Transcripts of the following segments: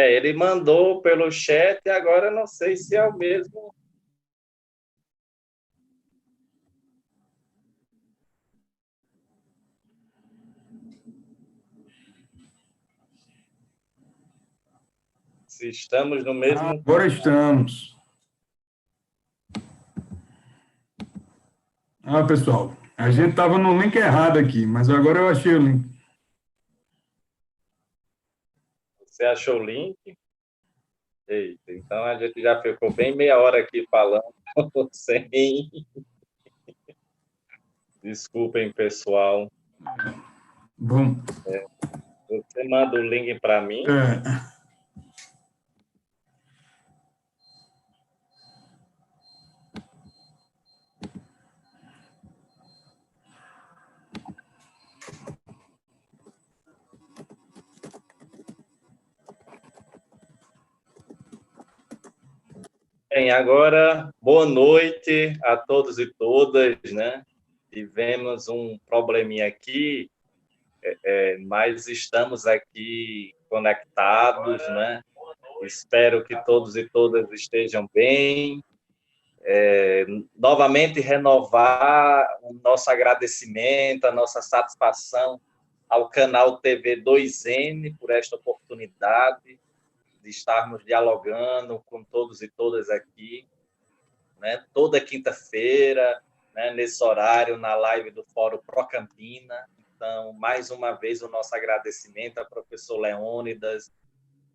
Ele mandou pelo chat e agora não sei se é o mesmo. Se estamos no mesmo... Agora estamos. Pessoal, a gente estava no link errado aqui, mas agora eu achei o link. Você achou o link? Eita, então a gente já ficou bem meia hora aqui falando sem... Desculpem, pessoal. Bom. Você manda o link para mim? Bem, agora, boa noite a todos e todas, né? Tivemos um probleminha aqui, mas estamos aqui conectados, né? Espero que todos e todas estejam bem. Novamente, renovar o nosso agradecimento, a nossa satisfação ao canal TV 2N por esta oportunidade de estarmos dialogando com todos e todas aqui, né? Toda quinta-feira, né? Nesse horário, na live do Fórum Procampina. Então, mais uma vez, o nosso agradecimento ao professor Leônidas,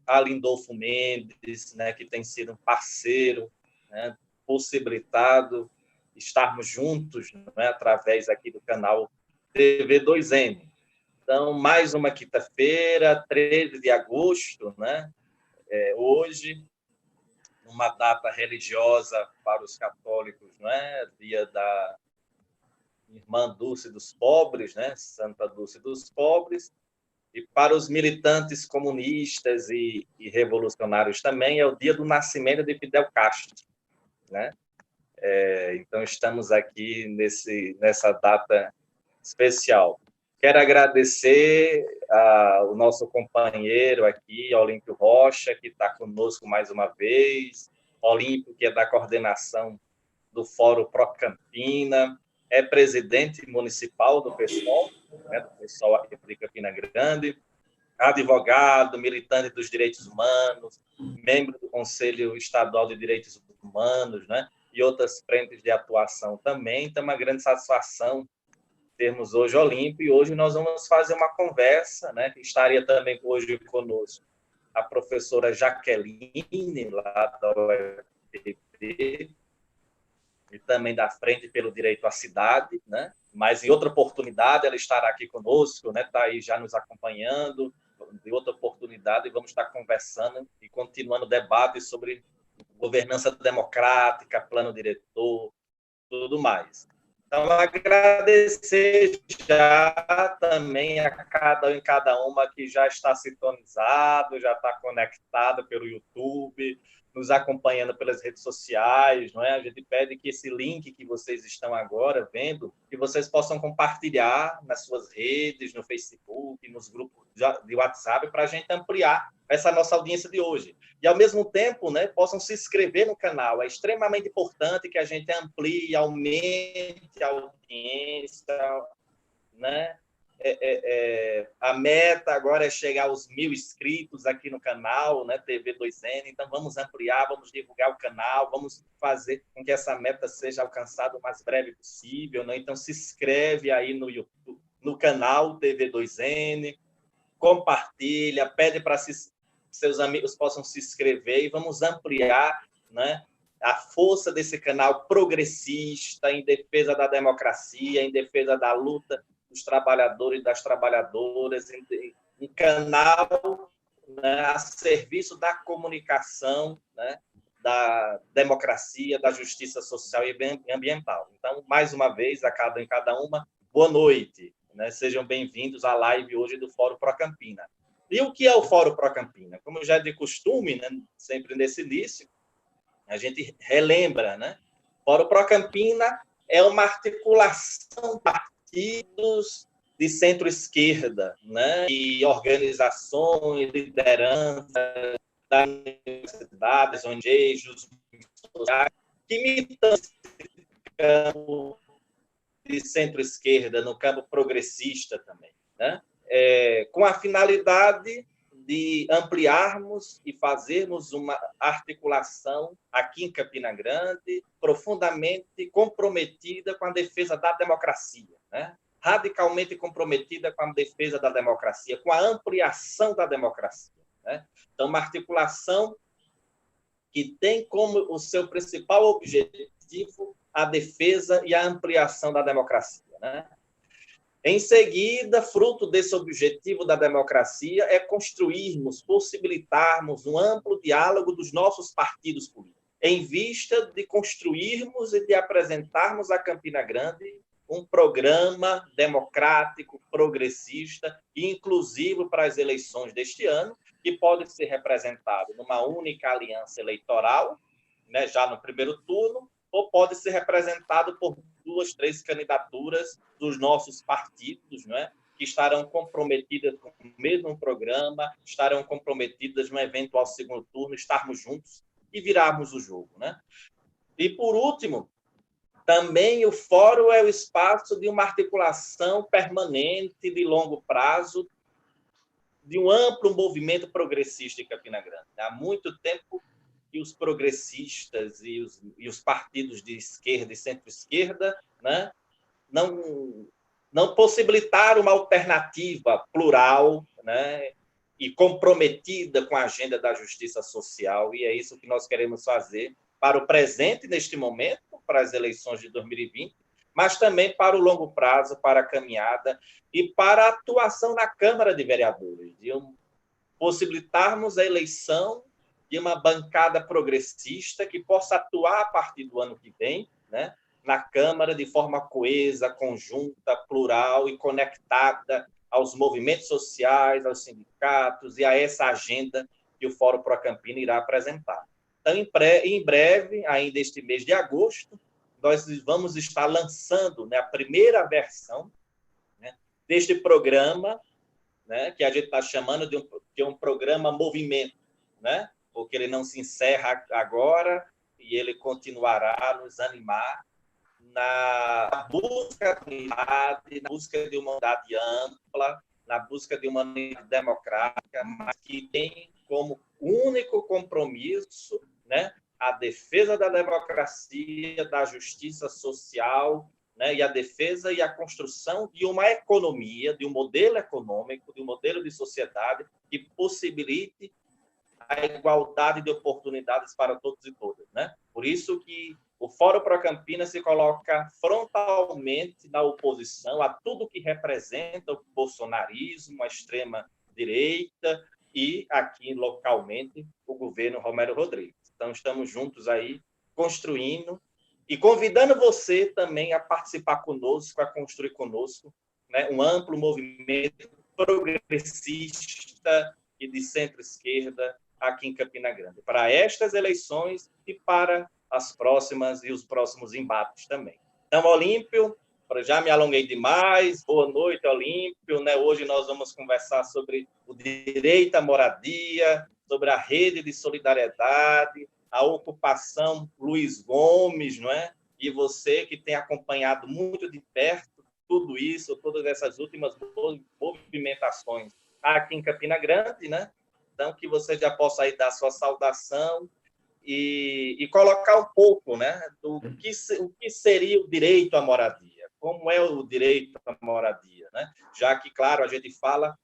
a Lindolfo Mendes, né? Que tem sido um parceiro, né? Possibilitado estarmos juntos, né? Através aqui do canal TV 2N. Então, mais uma quinta-feira, 13 de agosto, né? Hoje, uma data religiosa para os católicos, né? Dia da Irmã Dulce dos Pobres, né? Santa Dulce dos Pobres. E para os militantes comunistas e revolucionários também é o dia do nascimento de Fidel Castro, né? Então, estamos aqui nessa data especial. Quero agradecer ao nosso companheiro aqui, Olímpio Rocha, que está conosco mais uma vez. Olímpio, que é da coordenação do Fórum Procampina, é presidente municipal do PSOL, né, do PSOL aqui de Campina Grande, advogado, militante dos direitos humanos, membro do Conselho Estadual de Direitos Humanos, né, e outras frentes de atuação também. Então, é uma grande satisfação termos hoje Olímpio, e hoje nós vamos fazer uma conversa, né, que estaria também hoje conosco a professora Jaqueline, lá da UFPB, e também da Frente pelo Direito à Cidade, né? Mas em outra oportunidade ela estará aqui conosco, né? Está aí já nos acompanhando, em outra oportunidade, e vamos estar conversando e continuando o debate sobre governança democrática, plano diretor, tudo mais. Então, agradecer já também a cada uma que já está sintonizado, já está conectado pelo YouTube, nos acompanhando pelas redes sociais, não é? A gente pede que esse link que vocês estão agora vendo, que vocês possam compartilhar nas suas redes, no Facebook, nos grupos de WhatsApp, para a gente ampliar essa nossa audiência de hoje. E, ao mesmo tempo, né, possam se inscrever no canal. É extremamente importante que a gente amplie, aumente a audiência, né? A meta agora é chegar aos 1.000 inscritos aqui no canal, né, TV 2N. Então, vamos ampliar, vamos divulgar o canal, vamos fazer com que essa meta seja alcançada o mais breve possível, né? Então, se inscreve aí no YouTube, no canal TV 2N, compartilha, pede para seus amigos possam se inscrever e vamos ampliar, né, a força desse canal progressista em defesa da democracia, em defesa da luta dos trabalhadores e das trabalhadoras, um canal, né, a serviço da comunicação, né, da democracia, da justiça social e ambiental. Então, mais uma vez, em cada uma, boa noite, né? Sejam bem-vindos à live hoje do Fórum Procampina. E o que é o Fórum Procampina? Como já é de costume, né, sempre nesse início, a gente relembra, né? Fórum Procampina é uma articulação de partidos de centro-esquerda, né? E organizações, lideranças das universidades, ONGs, os sociais, que militantes de centro-esquerda, no campo progressista também, né? Com a finalidade de ampliarmos e fazermos uma articulação aqui em Campina Grande profundamente comprometida com a defesa da democracia, né? Radicalmente comprometida com a defesa da democracia, com a ampliação da democracia, né? Então, uma articulação que tem como o seu principal objetivo a defesa e a ampliação da democracia, né? Em seguida, fruto desse objetivo da democracia, é construirmos, possibilitarmos um amplo diálogo dos nossos partidos políticos, em vista de construirmos e de apresentarmos a Campina Grande um programa democrático, progressista e inclusivo para as eleições deste ano, que pode ser representado numa única aliança eleitoral, né, já no primeiro turno, ou pode ser representado por 2, 3 candidaturas dos nossos partidos, né, que estarão comprometidas com o mesmo programa, estarão comprometidas no eventual segundo turno, estarmos juntos e virarmos o jogo, né? E, por último, também o fórum é o espaço de uma articulação permanente de longo prazo de um amplo movimento progressista em Campina Grande. Há muito tempo que os progressistas e os partidos de esquerda e centro-esquerda, né, não possibilitaram uma alternativa plural, né, e comprometida com a agenda da justiça social, e é isso que nós queremos fazer para o presente, neste momento, para as eleições de 2020, mas também para o longo prazo, para a caminhada e para a atuação na Câmara de Vereadores, de possibilitarmos a eleição de uma bancada progressista que possa atuar a partir do ano que vem, né, na Câmara de forma coesa, conjunta, plural e conectada aos movimentos sociais, aos sindicatos e a essa agenda que o Fórum Pro Campina irá apresentar. Então, em breve, ainda este mês de agosto, nós vamos estar lançando, né, a primeira versão, né, deste programa, né, que a gente está chamando de um programa movimento, né, porque ele não se encerra agora e ele continuará a nos animar na busca de unidade, na busca de uma unidade ampla, na busca de uma unidade democrática, mas que tem como único compromisso, né, a defesa da democracia, da justiça social, né, e a defesa e a construção de uma economia, de um modelo econômico, de um modelo de sociedade que possibilite a igualdade de oportunidades para todos e todas, né? Por isso que o Fórum Pro Campina se coloca frontalmente na oposição a tudo que representa o bolsonarismo, a extrema-direita e, aqui localmente, o governo Romero Rodrigues. Então, estamos juntos aí, construindo e convidando você também a participar conosco, a construir conosco, né, um amplo movimento progressista e de centro-esquerda aqui em Campina Grande, para estas eleições e para as próximas e os próximos embates também. Então, Olímpio, já me alonguei demais, boa noite, Olímpio, né? Hoje nós vamos conversar sobre o direito à moradia, sobre a rede de solidariedade, a ocupação Luiz Gomes, não é? E você que tem acompanhado muito de perto tudo isso, todas essas últimas movimentações aqui em Campina Grande, né? Então, que você já possa aí dar sua saudação e colocar um pouco, né, o que seria o direito à moradia, como é o direito à moradia, né? Já que, claro, a gente fala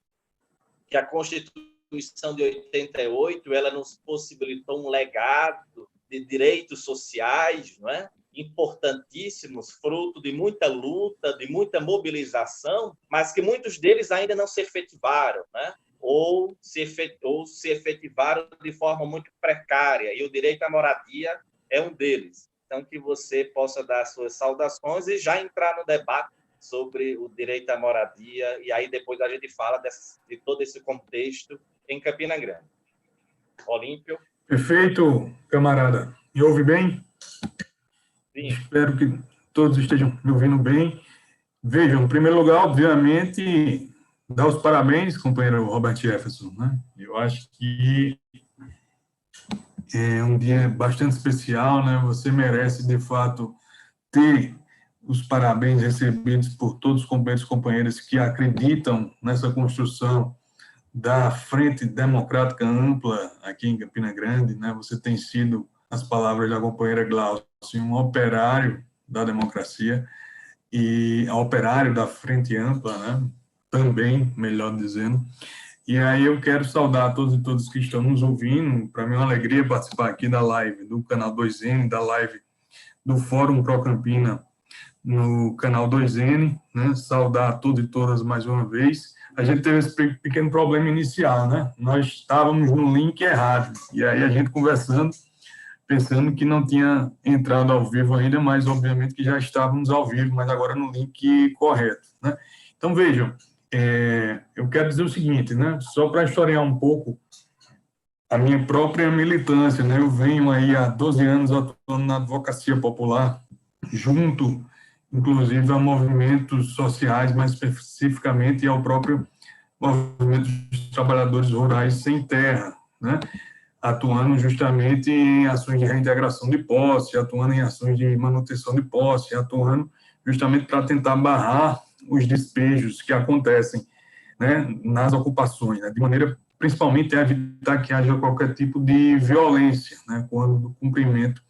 que a Constituição de 88 ela nos possibilitou um legado de direitos sociais, não é? Importantíssimos, fruto de muita luta, de muita mobilização, mas que muitos deles ainda não se efetivaram, né? Ou se efetivaram de forma muito precária, e o direito à moradia é um deles. Então, que você possa dar suas saudações e já entrar no debate sobre o direito à moradia, e aí depois a gente fala de todo esse contexto em Campina Grande. Olímpio. Perfeito, camarada. Me ouve bem? Sim. Espero que todos estejam me ouvindo bem. Vejam, em primeiro lugar, obviamente, dar os parabéns, companheiro Robert Jefferson, né? Eu acho que É um dia bastante especial, né? Você merece, de fato, ter os parabéns recebidos por todos os companheiros e companheiras que acreditam nessa construção da Frente Democrática Ampla aqui em Campina Grande, né? Você tem sido, as palavras da companheira Glaucia, um operário da democracia e operário da Frente Ampla, né? Também, melhor dizendo. E aí eu quero saudar a todos e todas que estão nos ouvindo. Para mim é uma alegria participar aqui da live do canal 2N, da live do Fórum Pro Campina no canal 2N, né? Saudar a todos e todas mais uma vez. A gente teve esse pequeno problema inicial, né? Nós estávamos no link errado, e aí a gente conversando, pensando que não tinha entrado ao vivo ainda, mas obviamente que já estávamos ao vivo, mas agora no link correto, né? Então, vejam, eu quero dizer o seguinte, né? Só para historiar um pouco a minha própria militância, né? Eu venho aí há 12 anos atuando na advocacia popular, junto, inclusive, a movimentos sociais, mais especificamente ao próprio movimento dos trabalhadores rurais sem terra, né? Atuando justamente em ações de reintegração de posse, atuando em ações de manutenção de posse, atuando justamente para tentar barrar os despejos que acontecem, né, nas ocupações, né, de maneira principalmente a evitar que haja qualquer tipo de violência, né, quando do cumprimento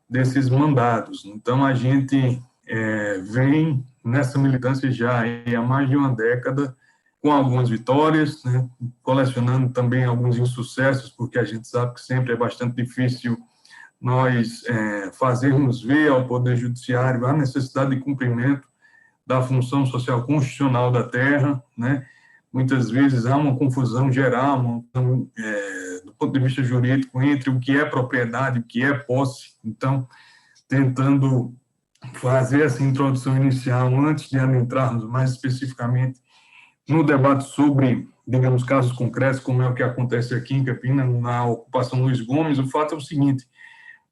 desses mandados. Então, a gente vem nessa militância já há mais de uma década, com algumas vitórias, né, colecionando também alguns insucessos, porque a gente sabe que sempre é bastante difícil nós fazermos ver ao Poder Judiciário a necessidade de cumprimento da função social constitucional da terra, né? Muitas vezes há uma confusão geral, do ponto de vista jurídico, entre o que é propriedade e o que é posse. Então, tentando fazer essa introdução inicial, antes de entrarmos mais especificamente no debate sobre, digamos, casos concretos, como é o que acontece aqui em Campinas, na ocupação Luiz Gomes, o fato é o seguinte: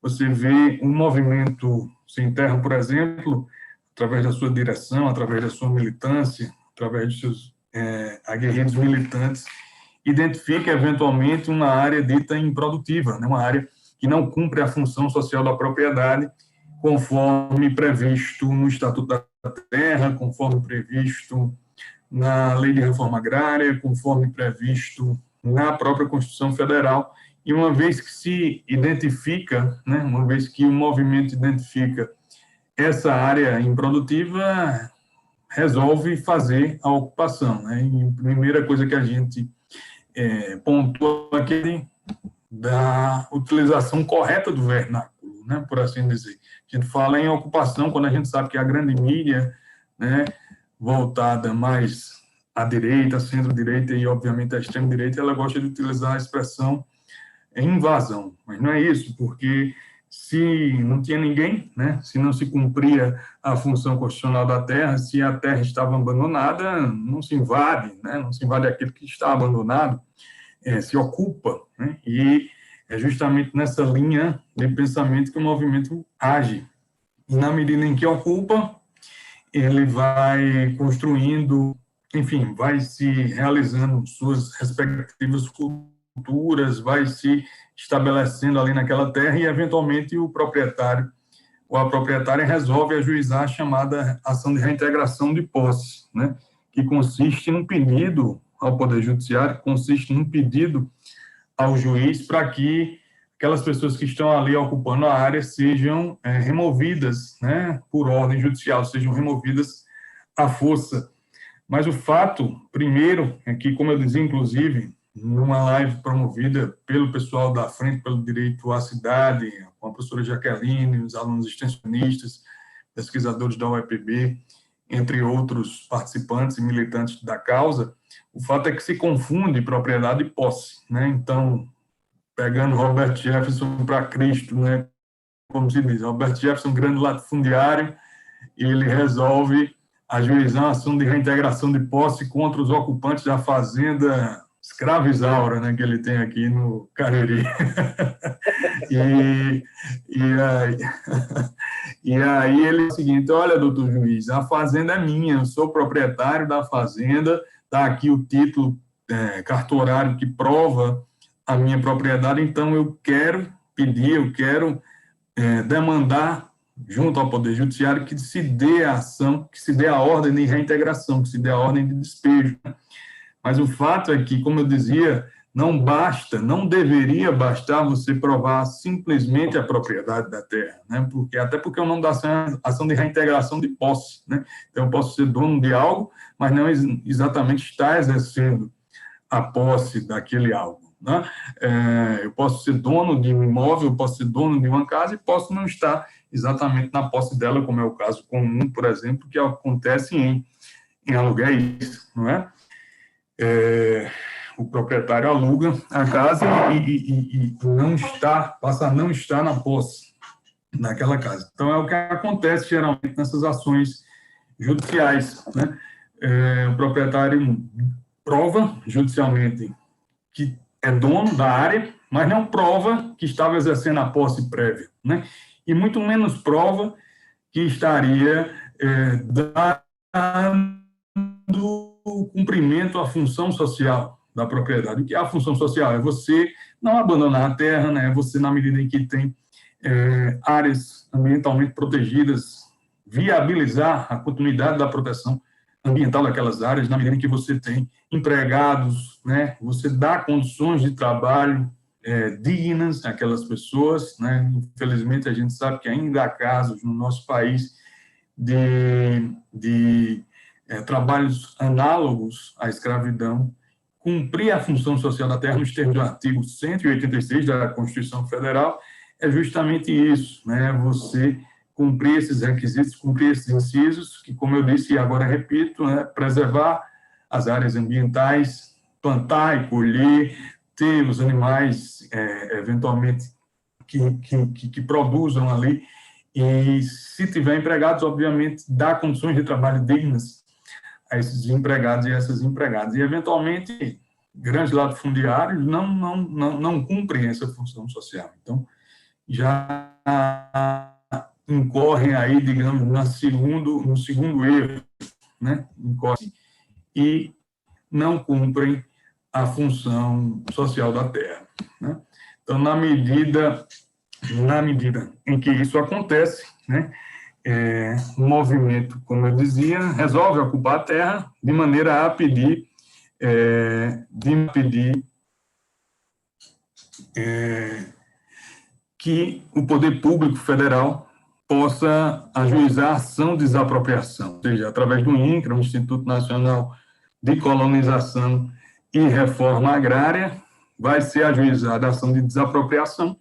você vê um movimento sem terra, por exemplo, através da sua direção, através da sua militância, através dos seus aguerridos militantes, identifica eventualmente uma área dita improdutiva, né? Uma área que não cumpre a função social da propriedade, conforme previsto no Estatuto da Terra, conforme previsto na Lei de Reforma Agrária, conforme previsto na própria Constituição Federal. E uma vez que se identifica, né, uma vez que o movimento identifica essa área improdutiva, resolve fazer a ocupação, né? E a primeira coisa que a gente pontua aqui da utilização correta do vernáculo, né, por assim dizer. A gente fala em ocupação quando a gente sabe que a grande mídia, né, voltada mais à direita, centro-direita e, obviamente, à extrema-direita, ela gosta de utilizar a expressão invasão, mas não é isso, porque se não tinha ninguém, né, se não se cumpria a função constitucional da terra, se a terra estava abandonada, não se invade, né, não se invade aquilo que está abandonado, se ocupa, né, e é justamente nessa linha de pensamento que o movimento age. E na medida em que ocupa, ele vai construindo, enfim, vai se realizando suas respectivas culturas, vai se estabelecendo ali naquela terra e, eventualmente, o proprietário ou a proprietária resolve ajuizar a chamada ação de reintegração de posse, né, que consiste num pedido ao Poder Judiciário, consiste num pedido ao juiz para que aquelas pessoas que estão ali ocupando a área sejam removidas, né, por ordem judicial, sejam removidas à força. Mas o fato, primeiro, é que, como eu dizia, inclusive, numa live promovida pelo pessoal da Frente pelo Direito à Cidade, com a professora Jaqueline, os alunos extensionistas, pesquisadores da UEPB, entre outros participantes e militantes da causa, o fato é que se confunde propriedade e posse, né? Então, pegando Robert Jefferson para Cristo, né? Como se diz, Robert Jefferson, grande latifundiário, ele resolve ajuizar uma ação de reintegração de posse contra os ocupantes da fazenda escravizaura, né, que ele tem aqui no Cariri. e aí ele é o seguinte: olha, doutor juiz, a fazenda é minha, eu sou proprietário da fazenda, está aqui o título cartorário que prova a minha propriedade, então eu quero pedir, eu quero demandar junto ao Poder Judiciário que se dê a ação, que se dê a ordem de reintegração, que se dê a ordem de despejo. Mas o fato é que, como eu dizia, não basta, não deveria bastar você provar simplesmente a propriedade da terra, né? Até porque o nome da ação é ação de reintegração de posse, né? Então, eu posso ser dono de algo, mas não exatamente estar exercendo a posse daquele algo, né? Eu posso ser dono de um imóvel, eu posso ser dono de uma casa e posso não estar exatamente na posse dela, como é o caso comum, por exemplo, que acontece em aluguéis, não é? O proprietário aluga a casa e não está, passa a não estar na posse daquela casa. Então, é o que acontece geralmente nessas ações judiciais, né? O proprietário prova judicialmente que é dono da área, mas não prova que estava exercendo a posse prévia, né? E muito menos prova que estaria dando cumprimento à função social da propriedade. O que é a função social? É você não abandonar a terra, né? É você, na medida em que tem áreas ambientalmente protegidas, viabilizar a continuidade da proteção ambiental daquelas áreas, na medida em que você tem empregados, né? Você dá condições de trabalho dignas àquelas pessoas, né? Infelizmente, a gente sabe que ainda há casos no nosso país de trabalhos análogos à escravidão. Cumprir a função social da terra, nos termos do artigo 186 da Constituição Federal, é justamente isso, né? Você cumprir esses requisitos, cumprir esses incisos, que, como eu disse e agora repito, né? Preservar as áreas ambientais, plantar e colher, ter os animais, eventualmente, que produzam ali, e, se tiver empregados, obviamente, dar condições de trabalho dignas a esses empregados e essas empregadas. E, eventualmente, grandes latifundiários não cumprem essa função social. Então, já incorrem aí, digamos, no segundo erro, né? Incorrem e não cumprem a função social da terra, né? Então, na medida em que isso acontece, né, o movimento, como eu dizia, resolve ocupar a terra de maneira a pedir que o poder público federal possa ajuizar ação de desapropriação, ou seja, através do INCRA, o Instituto Nacional de Colonização e Reforma Agrária, vai ser ajuizada a ação de desapropriação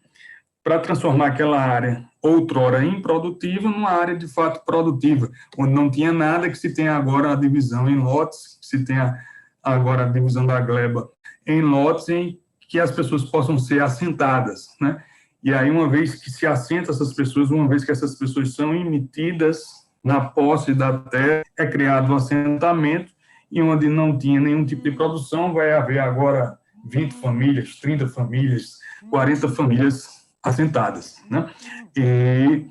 para transformar aquela área outrora improdutiva numa área de fato produtiva, onde não tinha nada, que se tenha agora a divisão em lotes, que se tenha agora a divisão da gleba em lotes, em que as pessoas possam ser assentadas, né? E aí, uma vez que se assenta essas pessoas, uma vez que essas pessoas são emitidas na posse da terra, é criado um assentamento, e onde não tinha nenhum tipo de produção, vai haver agora 20 famílias, 30 famílias, 40 famílias assentadas, né? E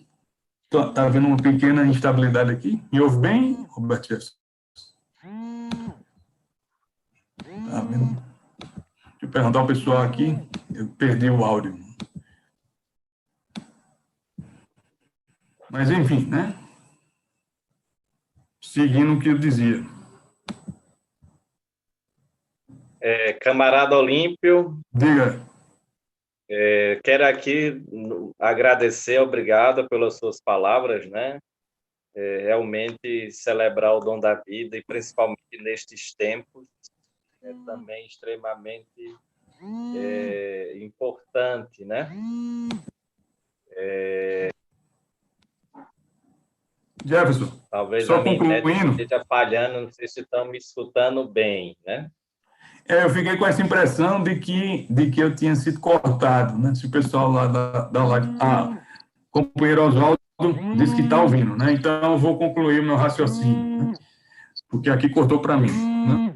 está havendo uma pequena instabilidade aqui. Me ouve bem, Roberto Jefferson? Tá vendo? Deixa eu perguntar ao pessoal aqui, eu perdi o áudio. Mas, enfim, né? Seguindo o que eu dizia. Camarada Olímpio, Diga. Quero aqui agradecer, obrigado pelas suas palavras, né? Realmente celebrar o dom da vida, e principalmente nestes tempos, é também extremamente importante, né? Jefferson, talvez só a minha internet concluindo. esteja falhando, não sei se estão me escutando bem, né? Eu fiquei com essa impressão de que eu tinha sido cortado, né? Se o pessoal lá da live... o companheiro Oswaldo disse que está ouvindo, né? Então, eu vou concluir o meu raciocínio, né? Porque aqui cortou para mim, né?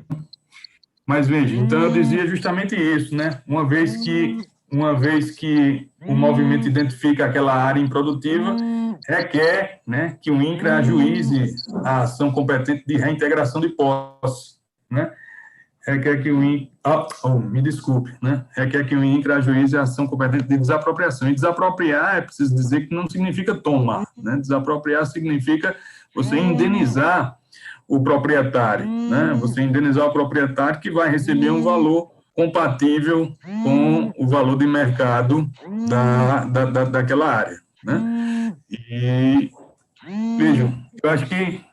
Mas, veja, então eu dizia justamente isso, né? Uma vez que o movimento identifica aquela área improdutiva, requer, né, que o INCRA ajuize a ação competente de reintegração de posse, né? requer que o INCRA... me desculpe, né? Requer que o INCRA ajuize a ação competente de desapropriação. E desapropriar, é preciso dizer que não significa tomar, né? Desapropriar significa você indenizar o proprietário, né? Você indenizar o proprietário que vai receber um valor compatível com o valor de mercado daquela área, né? E, vejam, eu acho que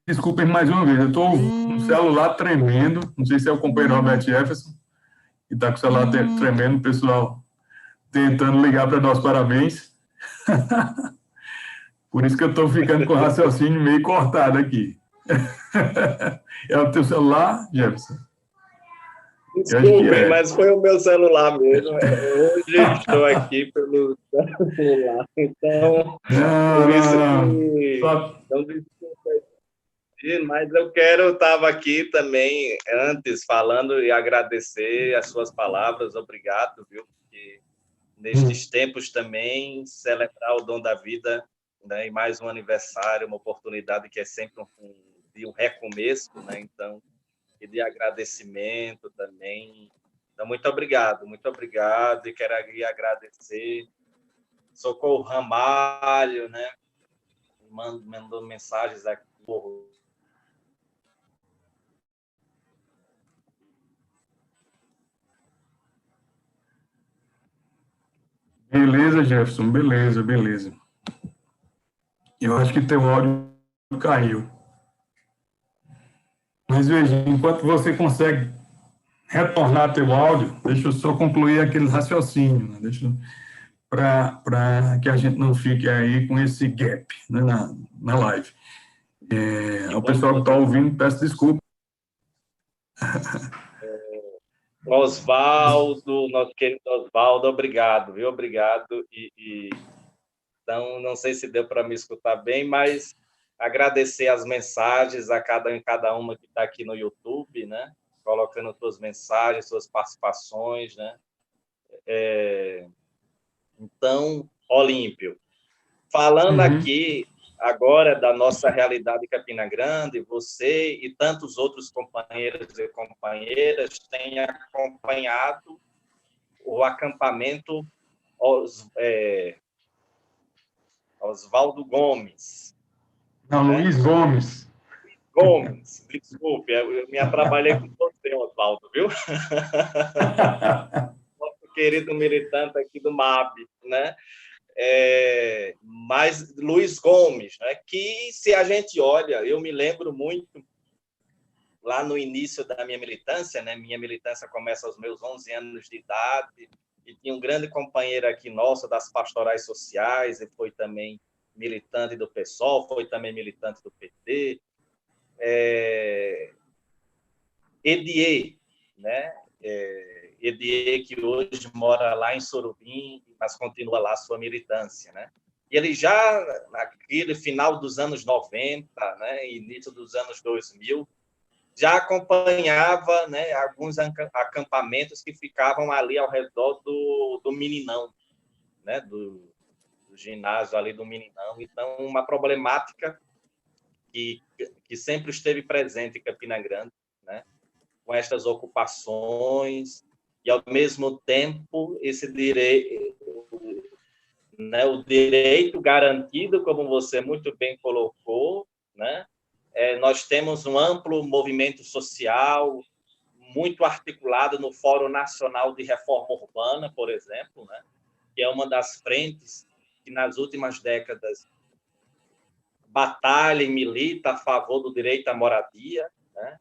desculpem mais uma vez, eu estou com o celular tremendo, não sei se é o companheiro Robert Jefferson, que está com o celular tremendo, o pessoal tentando ligar para nós parabéns. Por isso que eu estou ficando com o raciocínio meio cortado aqui. É o teu celular, Jefferson? Desculpem, mas foi o meu celular mesmo. Hoje estou aqui pelo celular, então por isso que não desculpa, mas eu estava aqui também antes falando e agradecer as suas palavras, obrigado, viu? Porque nestes tempos também celebrar o dom da vida, né? E mais um aniversário, uma oportunidade que é sempre um recomeço, né? Então, e de agradecimento também. Então, muito obrigado, e quero aqui agradecer Socorro Ramalho, né? Mandou mensagens aqui. Beleza, Jefferson, beleza. Eu acho que teu áudio caiu. Mas veja, enquanto você consegue retornar teu áudio, deixa eu só concluir aquele raciocínio, né? Para que a gente não fique aí com esse gap, né, na live. Ao pessoal que está ouvindo, peço desculpa. Osvaldo, nosso querido Osvaldo, obrigado, viu? Obrigado. Então, não sei se deu para me escutar bem, mas agradecer as mensagens a cada uma que está aqui no YouTube, né? Colocando suas mensagens, suas participações, né? Então, Olímpio, falando aqui agora da nossa realidade em Campina Grande, você e tantos outros companheiros e companheiras têm acompanhado o acampamento Oswaldo Gomes. Não, né? Luiz Gomes. Gomes, desculpe, eu me atrapalhei com você, Oswaldo, viu? Nosso querido militante aqui do MAB, né? Mas Luiz Gomes, né? Que se a gente olha, eu me lembro muito lá no início da minha militância, né? Minha militância começa aos meus 11 anos de idade, e tinha um grande companheiro aqui nosso das pastorais sociais, e foi também militante do PSOL, foi também militante do PT, Edier, né? Edier, que hoje mora lá em Sorubim, mas continua lá a sua militância, né? E ele já, naquele final dos anos 90, né, início dos anos 2000, já acompanhava, né, alguns acampamentos que ficavam ali ao redor do Meninão, né, do ginásio ali do Meninão. Então, uma problemática que sempre esteve presente em Campina Grande, né, com estas ocupações, e, ao mesmo tempo, esse direito, né, o direito garantido, como você muito bem colocou, né? Nós temos um amplo movimento social, muito articulado no Fórum Nacional de Reforma Urbana, por exemplo, né? Que é uma das frentes que, nas últimas décadas, batalha e milita a favor do direito à moradia, né?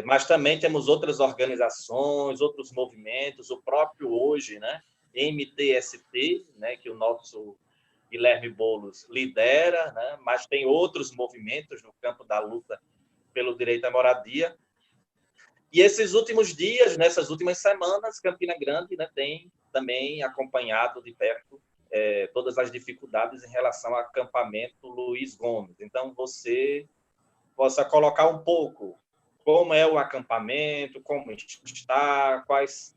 Mas também temos outras organizações, outros movimentos, o próprio hoje, né, MTST, né, que o nosso Guilherme Boulos lidera, né, mas tem outros movimentos no campo da luta pelo direito à moradia. E esses últimos dias, nessas últimas semanas, Campina Grande, né, tem também acompanhado de perto todas as dificuldades em relação ao acampamento Luiz Gomes. Então, você possa colocar um pouco como é o acampamento, como está, quais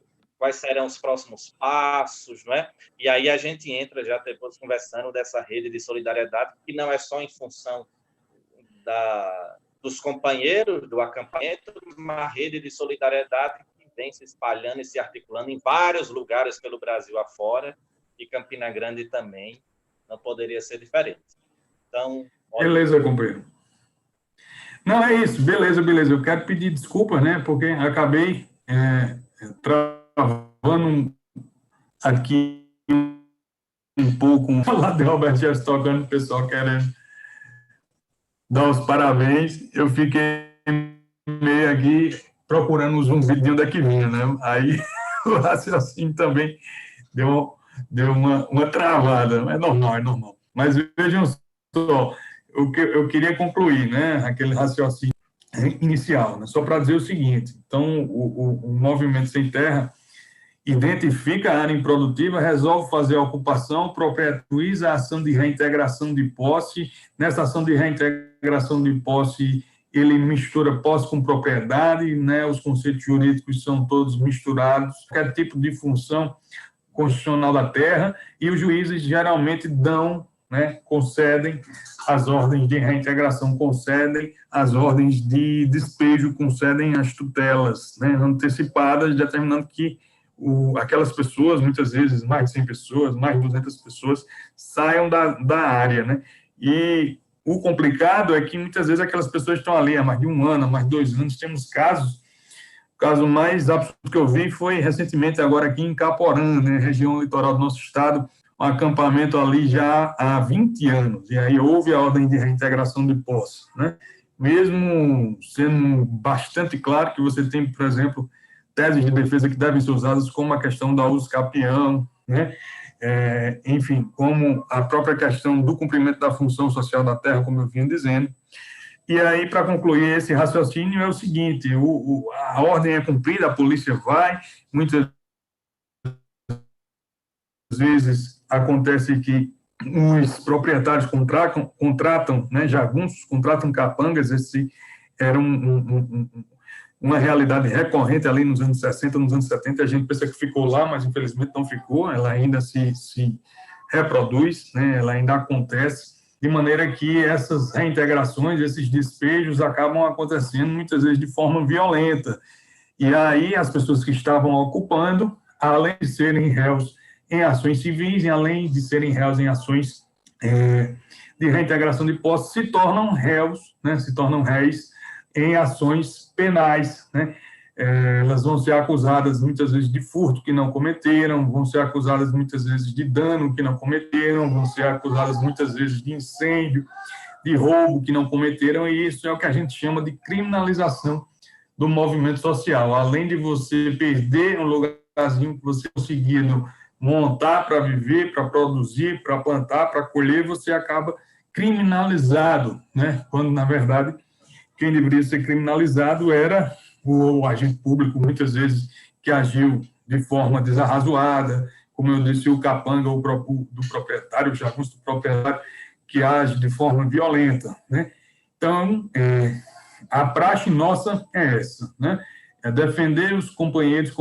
serão os próximos passos, não é? E aí a gente entra já depois conversando dessa rede de solidariedade, que não é só em função dos companheiros do acampamento, uma rede de solidariedade que vem se espalhando e se articulando em vários lugares pelo Brasil afora, e Campina Grande também não poderia ser diferente. Então, beleza, companheiro. Não, é isso, beleza. Eu quero pedir desculpas, né, porque acabei travando aqui um pouco lá de Robert Jefferson tocando, o pessoal querendo dar os parabéns. Eu fiquei meio aqui procurando um vidinho daqui vinha, né? Aí o raciocínio também deu uma travada. É normal. Mas vejam só, eu queria concluir, né, aquele raciocínio inicial, né, só para dizer o seguinte: então, o Movimento Sem Terra identifica a área improdutiva, resolve fazer a ocupação, proprietuiza a ação de reintegração de posse. Nessa ação de reintegração de posse, ele mistura posse com propriedade, né, os conceitos jurídicos são todos misturados, qualquer tipo de função constitucional da terra, e os juízes geralmente dão, né, concedem as ordens de reintegração, concedem as ordens de despejo, concedem as tutelas, né, antecipadas, determinando que aquelas pessoas, muitas vezes mais de 100 pessoas, mais de 200 pessoas, saiam da área, né? E o complicado é que muitas vezes aquelas pessoas estão ali há mais de um ano, há mais de 2 anos. Temos casos, o caso mais absurdo que eu vi foi recentemente agora aqui em Caporã, né, região litoral do nosso estado, um acampamento ali já há 20 anos, e aí houve a ordem de reintegração de posse, né? Mesmo sendo bastante claro que você tem, por exemplo, teses de defesa que devem ser usadas, como a questão da uso capião, né? Enfim, como a própria questão do cumprimento da função social da terra, como eu vinha dizendo. E aí, para concluir esse raciocínio, é o seguinte: a ordem é cumprida, a polícia vai, muitas vezes acontece que os proprietários contratam, né, jagunços, contratam capangas. Esse era uma realidade recorrente ali nos anos 60, nos anos 70, a gente pensa que ficou lá, mas infelizmente não ficou, ela ainda se reproduz, né, ela ainda acontece, de maneira que essas reintegrações, esses despejos acabam acontecendo muitas vezes de forma violenta, e aí as pessoas que estavam ocupando, além de serem réus em ações civis, e além de serem réus em ações de reintegração de posse, se tornam réus, né, se tornam réis em ações penais, né? Elas vão ser acusadas muitas vezes de furto que não cometeram, vão ser acusadas muitas vezes de dano que não cometeram, vão ser acusadas muitas vezes de incêndio, de roubo que não cometeram, e isso é o que a gente chama de criminalização do movimento social. Além de você perder um lugarzinho que você conseguiu montar para viver, para produzir, para plantar, para colher, você acaba criminalizado, né? Quando, na verdade, quem deveria ser criminalizado era o agente público, muitas vezes, que agiu de forma desarrazoada, como eu disse, o capanga do proprietário, o jagunço do proprietário, que age de forma violenta, né? Então, a praxe nossa é essa, né? É defender os companheiros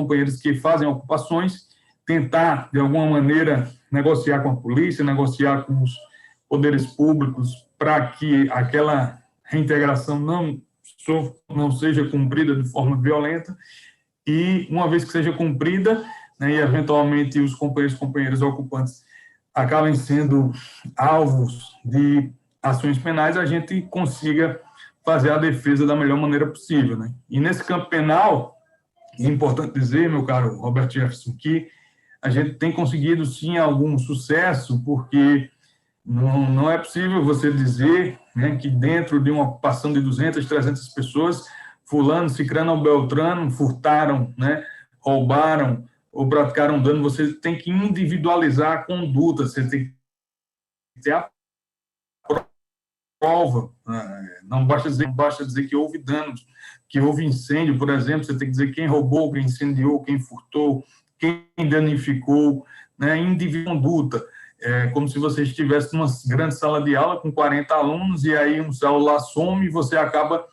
que fazem ocupações, tentar, de alguma maneira, negociar com a polícia, negociar com os poderes públicos para que aquela reintegração não seja cumprida de forma violenta, e uma vez que seja cumprida, né, e eventualmente os companheiros ocupantes acabem sendo alvos de ações penais, a gente consiga fazer a defesa da melhor maneira possível, né? E nesse campo penal, é importante dizer, meu caro Robert Jefferson, que a gente tem conseguido, sim, algum sucesso, porque não é possível você dizer, né, que dentro de uma ocupação de 200, 300 pessoas, fulano, cicrano ou beltrano furtaram, né, roubaram ou praticaram dano. Você tem que individualizar a conduta, você tem que ter a prova. Não basta dizer que houve danos, que houve incêndio, por exemplo. Você tem que dizer quem roubou, quem incendiou, quem furtou, quem danificou, né, individual conduta. Como se você estivesse numa grande sala de aula com 40 alunos e aí um celular some e você acaba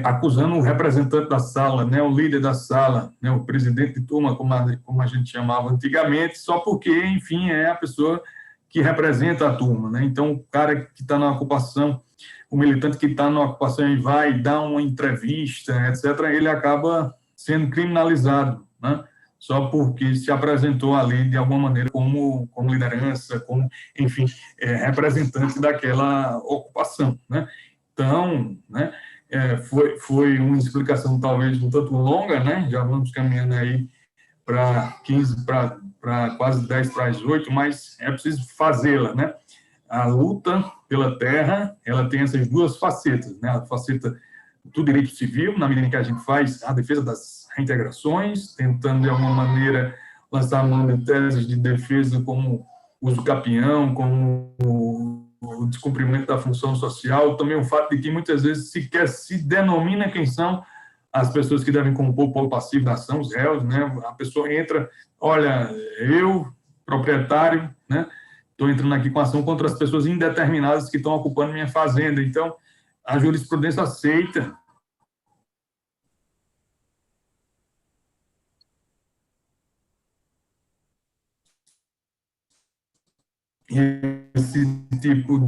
acusando o representante da sala, né, o líder da sala, né, o presidente de turma, como a gente chamava antigamente, só porque, enfim, é a pessoa que representa a turma, né? Então, o cara que está na ocupação o militante que está na ocupação e vai dar uma entrevista, etc., ele acaba sendo criminalizado, né? Só porque se apresentou ali de alguma maneira como liderança, como, enfim, representante daquela ocupação, né? Então, né, foi uma explicação talvez um tanto longa, né? Já vamos caminhando aí para 15, para quase 10 para as 8, mas é preciso fazê-la, né? A luta pela terra, ela tem essas duas facetas, né? A faceta do direito civil, na medida em que a gente faz a defesa das reintegrações, tentando, de alguma maneira, lançar mão de teses de defesa como uso capião, como o descumprimento da função social, também o fato de que, muitas vezes, sequer se denomina quem são as pessoas que devem compor o polo passivo da ação, os réus, né? A pessoa entra, olha, eu, proprietário, né? Estou entrando aqui com ação contra as pessoas indeterminadas que estão ocupando minha fazenda. Então, a jurisprudência aceita esse tipo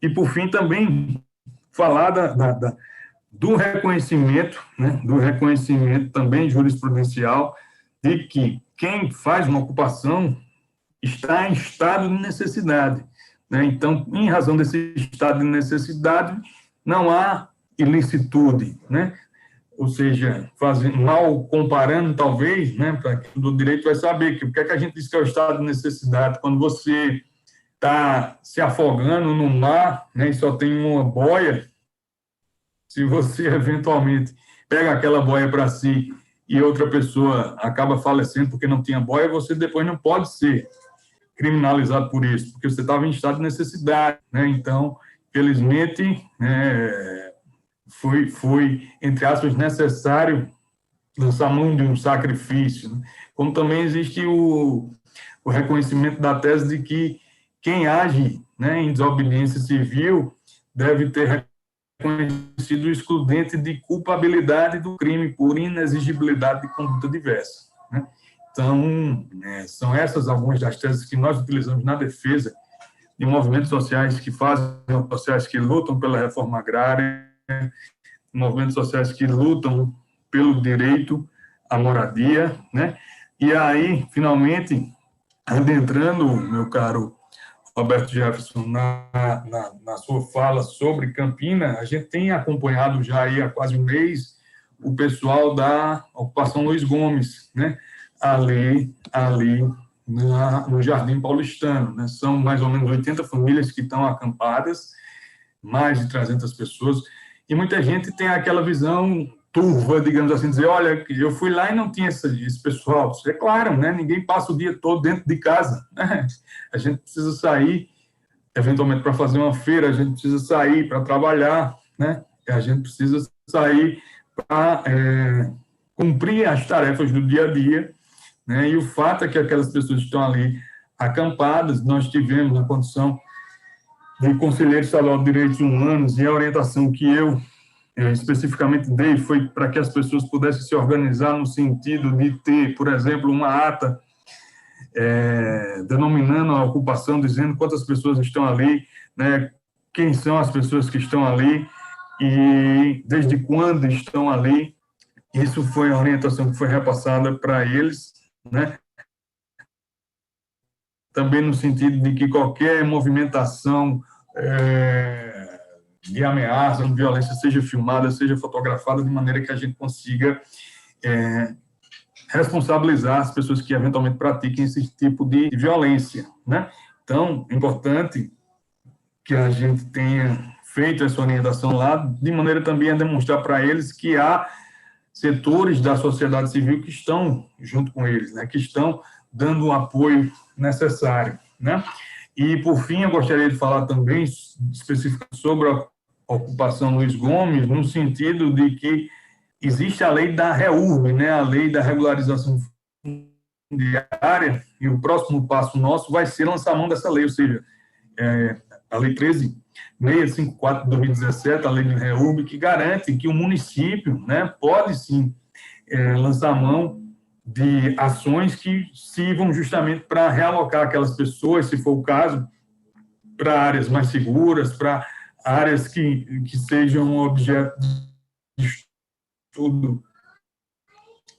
e, por fim, também falar do reconhecimento, né, do reconhecimento também jurisprudencial de que quem faz uma ocupação está em estado de necessidade, né? Então, em razão desse estado de necessidade, não há ilicitude, né? Ou seja, mal comparando, talvez, né, para quem do direito vai saber que o que é que a gente diz que é o estado de necessidade, quando você está se afogando no mar, né, e só tem uma boia, se você eventualmente pega aquela boia para si e outra pessoa acaba falecendo porque não tinha boia, você depois não pode ser criminalizado por isso, porque você estava em estado de necessidade, né? Então, felizmente, foi, entre aspas, necessário lançar mão de um sacrifício, né? Como também existe o reconhecimento da tese de que quem age, né, em desobediência civil deve ter reconhecido o excludente de culpabilidade do crime por inexigibilidade de conduta diversa, né? Então, são essas algumas das teses que nós utilizamos na defesa de movimentos sociais que fazem, sociais que lutam pela reforma agrária, movimentos sociais que lutam pelo direito à moradia, né? E aí, finalmente, adentrando, meu caro Roberto Jefferson, na sua fala sobre Campina, a gente tem acompanhado já aí há quase um mês o pessoal da ocupação Luiz Gomes, né? Ali no Jardim Paulistano, né? São mais ou menos 80 famílias que estão acampadas, mais de 300 pessoas, e muita gente tem aquela visão turva, digamos assim, dizer, olha, eu fui lá e não tinha esse pessoal. É claro, né? Ninguém passa o dia todo dentro de casa, né? A gente precisa sair, eventualmente, para fazer uma feira, a gente precisa sair para trabalhar, né? A gente precisa sair para cumprir as tarefas do dia a dia, né? E o fato é que aquelas pessoas que estão ali acampadas, nós tivemos na condição de conselheiro estadual de direitos humanos, e a orientação que eu especificamente dei foi para que as pessoas pudessem se organizar no sentido de ter, por exemplo, uma ata denominando a ocupação, dizendo quantas pessoas estão ali, né, quem são as pessoas que estão ali e desde quando estão ali. Isso foi a orientação que foi repassada para eles, né? Também no sentido de que qualquer movimentação de ameaça, de violência, seja filmada, seja fotografada, de maneira que a gente consiga responsabilizar as pessoas que eventualmente pratiquem esse tipo de violência, né? Então, é importante que a gente tenha feito essa orientação lá, de maneira também a demonstrar para eles que há setores da sociedade civil que estão junto com eles, né? Que estão dando o apoio necessário, né? E, por fim, eu gostaria de falar também especificamente sobre a ocupação Luiz Gomes, no sentido de que existe a lei da REURB, né? A lei da regularização fundiária, e o próximo passo nosso vai ser lançar a mão dessa lei, ou seja, a lei 13.654 de 2017, a lei da REURB, que garante que o município, né, pode sim lançar a mão de ações que sirvam justamente para realocar aquelas pessoas, se for o caso, para áreas mais seguras, para áreas que sejam objeto de estudo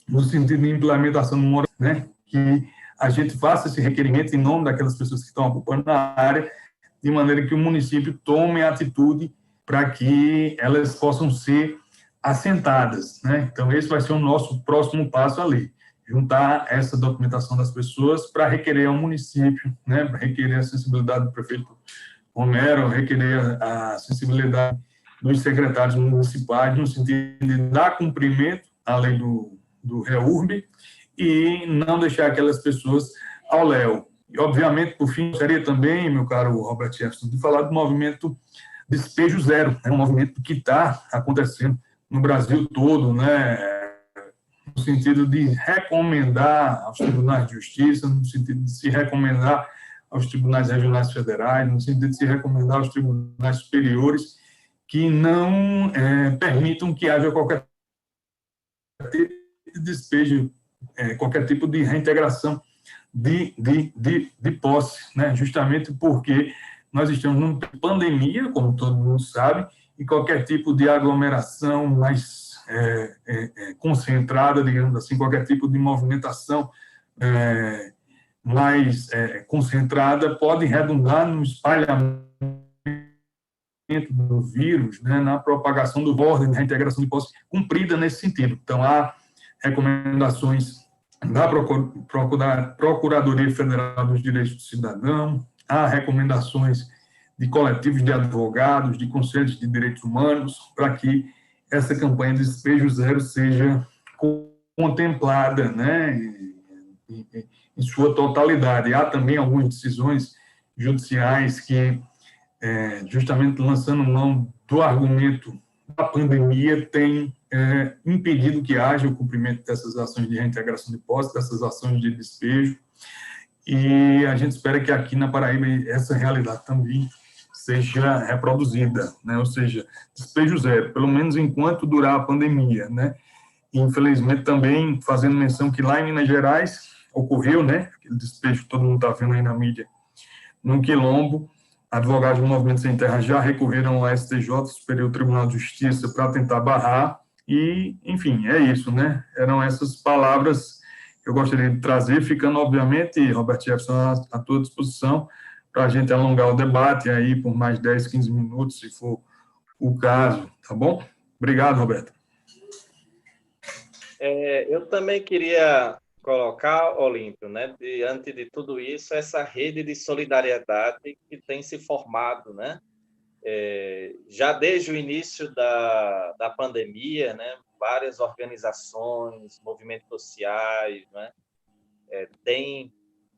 no sentido de implementação do moral, né? Que a gente faça esse requerimento em nome daquelas pessoas que estão ocupando a área, de maneira que o município tome atitude para que elas possam ser assentadas, né? Então, esse vai ser o nosso próximo passo ali, juntar essa documentação das pessoas para requerer ao município, né? Para requerer a sensibilidade do prefeito Romero, requerer a sensibilidade dos secretários municipais, no sentido de dar cumprimento à lei do REURB e não deixar aquelas pessoas ao léu. E, obviamente, por fim, gostaria também, meu caro Robert Jefferson, de falar do movimento Despejo Zero. É um movimento que está acontecendo no Brasil todo, né? No sentido de recomendar aos tribunais de justiça, no sentido de se recomendar aos tribunais regionais federais, no sentido de se recomendar aos tribunais superiores que não permitam que haja qualquer tipo de despejo, qualquer tipo de reintegração de posse, né? Justamente porque nós estamos numa pandemia, como todo mundo sabe, e qualquer tipo de aglomeração mais concentrada, digamos assim, qualquer tipo de movimentação mais concentrada pode redundar no espalhamento do vírus, né, na propagação do ordem de reintegração de posse cumprida nesse sentido. Então, há recomendações da Procuradoria Federal dos Direitos do Cidadão, há recomendações de coletivos de advogados, de conselhos de direitos humanos, para que essa campanha de despejo zero seja contemplada, né, em sua totalidade. Há também algumas decisões judiciais que, justamente lançando mão do argumento da pandemia, têm impedido que haja o cumprimento dessas ações de reintegração de posse, dessas ações de despejo, e a gente espera que aqui na Paraíba essa realidade também seja reproduzida, né? Ou seja, despejo zero, pelo menos enquanto durar a pandemia, né? Infelizmente, também fazendo menção que lá em Minas Gerais ocorreu, né, aquele despejo que todo mundo está vendo aí na mídia, num quilombo, advogados do Movimento Sem Terra já recorreram ao STJ, Superior Tribunal de Justiça, para tentar barrar, e, enfim, é isso, né, eram essas palavras que eu gostaria de trazer, ficando, obviamente, Robert Jefferson, à tua disposição, para a gente alongar o debate aí por mais 10, 15 minutos, se for o caso, tá bom? Obrigado, Roberto. Eu também queria colocar, Olímpio, né, diante de tudo isso, essa rede de solidariedade que tem se formado, né, já desde o início da pandemia, né, várias organizações, movimentos sociais, né, têm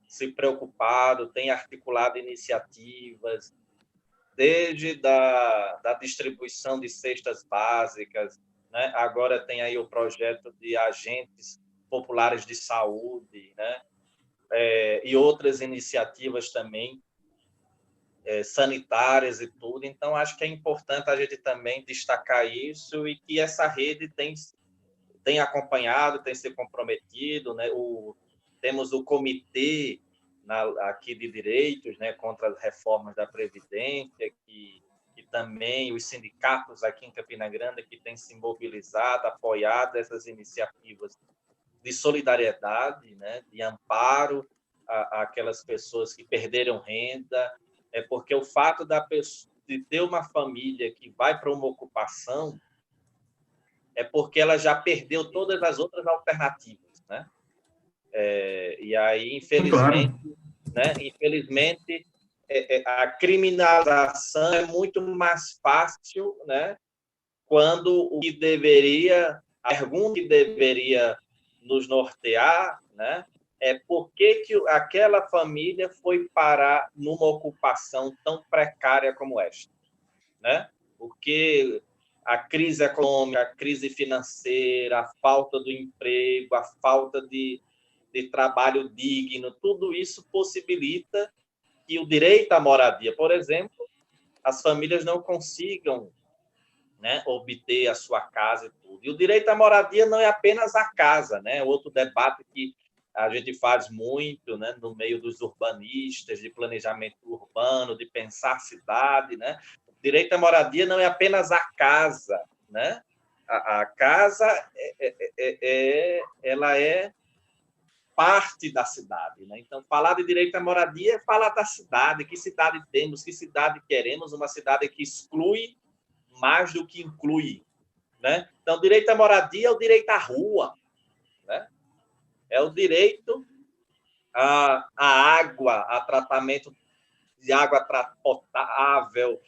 se preocupado, têm articulado iniciativas, desde da distribuição de cestas básicas, né? Agora tem aí o projeto de agentes populares de saúde, né? E outras iniciativas também sanitárias e tudo. Então, acho que é importante a gente também destacar isso e que essa rede tem acompanhado, tem se comprometido, né? Temos o comitê aqui de direitos, né, contra as reformas da Previdência, que também os sindicatos aqui em Campina Grande que têm se mobilizado, apoiado essas iniciativas de solidariedade, né, de amparo àquelas pessoas que perderam renda, porque o fato de ter uma família que vai para uma ocupação é porque ela já perdeu todas as outras alternativas, né? E aí, infelizmente, Claro. né? Infelizmente, a criminalização é muito mais fácil, né? Quando o que deveria, a pergunta que deveria nos nortear, né? É por que aquela família foi parar numa ocupação tão precária como esta, né? Porque a crise econômica, a crise financeira, a falta do emprego, a falta de trabalho digno, tudo isso possibilita que o direito à moradia, por exemplo, as famílias não consigam, né, obter a sua casa e tudo. E o direito à moradia não é apenas a casa, né? Outro debate que a gente faz muito, né, no meio dos urbanistas, de planejamento urbano, de pensar cidade, né? O direito à moradia não é apenas a casa, né? A casa ela é parte da cidade, né? Então, falar de direito à moradia é falar da cidade, que cidade temos, que cidade queremos, uma cidade que exclui mais do que inclui, né? Então, direito à moradia é o direito à rua, né? É o direito à água, a tratamento de água potável,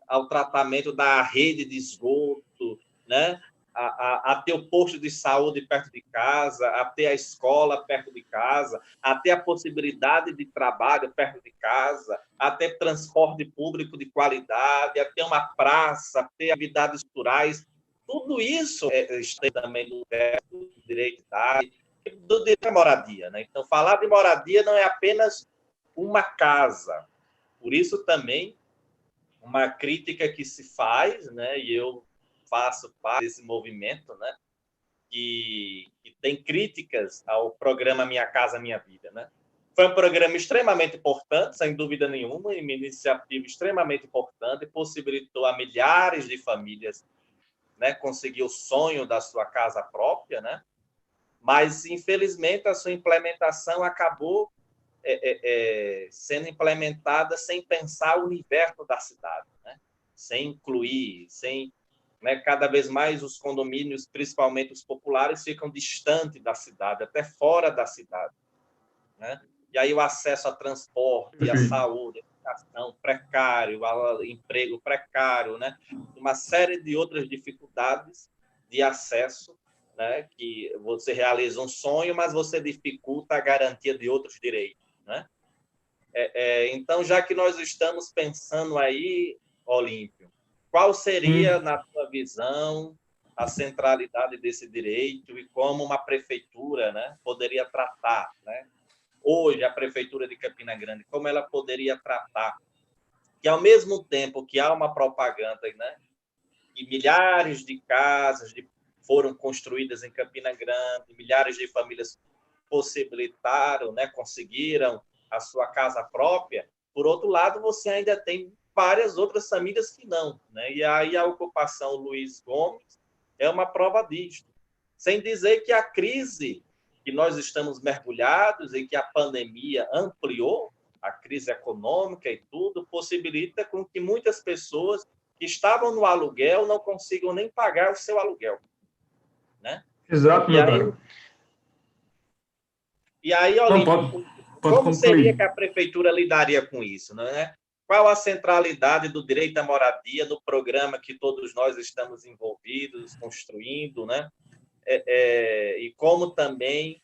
ao tratamento da rede de esgoto, né? A ter o posto de saúde perto de casa, a ter a escola perto de casa, a ter a possibilidade de trabalho perto de casa, a ter transporte público de qualidade, a ter uma praça, a ter atividades culturais. Tudo isso está também do direito do direito à moradia, né? Então, falar de moradia não é apenas uma casa. Por isso, também, uma crítica que se faz, né? E eu faço parte desse movimento, né? Que tem críticas ao programa Minha Casa Minha Vida, né? Foi um programa extremamente importante, sem dúvida nenhuma, uma iniciativa extremamente importante, possibilitou a milhares de famílias, né, conseguir o sonho da sua casa própria, né? Mas, infelizmente, a sua implementação acabou sendo implementada sem pensar o universo da cidade, né? Sem incluir, né, cada vez mais os condomínios, principalmente os populares, ficam distantes da cidade, até fora da cidade, né? E aí o acesso a transporte, a saúde, a educação precário, ao emprego precário, né? Uma série de outras dificuldades de acesso, né? Que você realiza um sonho, mas você dificulta a garantia de outros direitos, né? Então, já que nós estamos pensando aí, Olímpio, qual seria, na tua visão, a centralidade desse direito e como uma prefeitura, né, poderia tratar, né? Hoje, a Prefeitura de Campina Grande, como ela poderia tratar? Que, ao mesmo tempo que há uma propaganda, né, e milhares de casas foram construídas em Campina Grande, milhares de famílias possibilitaram, né, conseguiram a sua casa própria, por outro lado, você ainda tem várias outras famílias que não, né? E aí a ocupação Luiz Gomes é uma prova disso. Sem dizer que a crise que nós estamos mergulhados e que a pandemia ampliou, a crise econômica e tudo, possibilita com que muitas pessoas que estavam no aluguel não consigam nem pagar o seu aluguel, né? Exato, meu caro. E aí, Olímpio, como seria que a prefeitura lidaria com isso, né? Qual a centralidade do direito à moradia no programa que todos nós estamos envolvidos, construindo, né? E como também,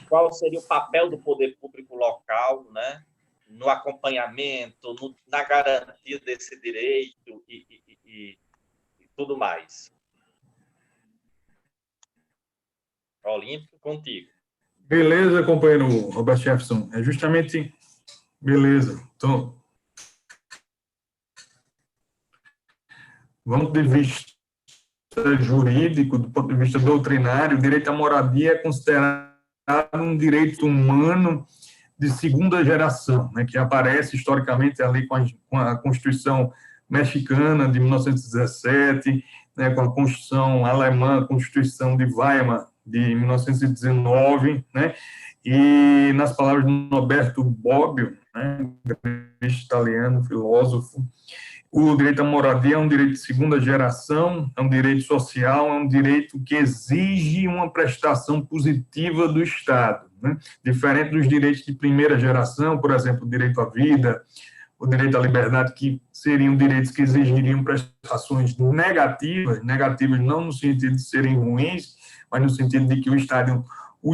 qual seria o papel do poder público local, né? No acompanhamento, na garantia desse direito e tudo mais. Olímpio, contigo. Beleza, companheiro Robert Jefferson. É justamente... Beleza. Então, vamos de vista jurídico, do ponto de vista doutrinário, o direito à moradia é considerado um direito humano de segunda geração, né, que aparece historicamente ali com a Constituição mexicana de 1917, né, com a Constituição alemã, a Constituição de Weimar de 1919, né, e nas palavras de Norberto Bobbio, né, italiano, filósofo, o direito à moradia é um direito de segunda geração, é um direito social, é um direito que exige uma prestação positiva do Estado, né? Diferente dos direitos de primeira geração, por exemplo, o direito à vida, o direito à liberdade, que seriam direitos que exigiriam prestações negativas não no sentido de serem ruins, mas no sentido de que o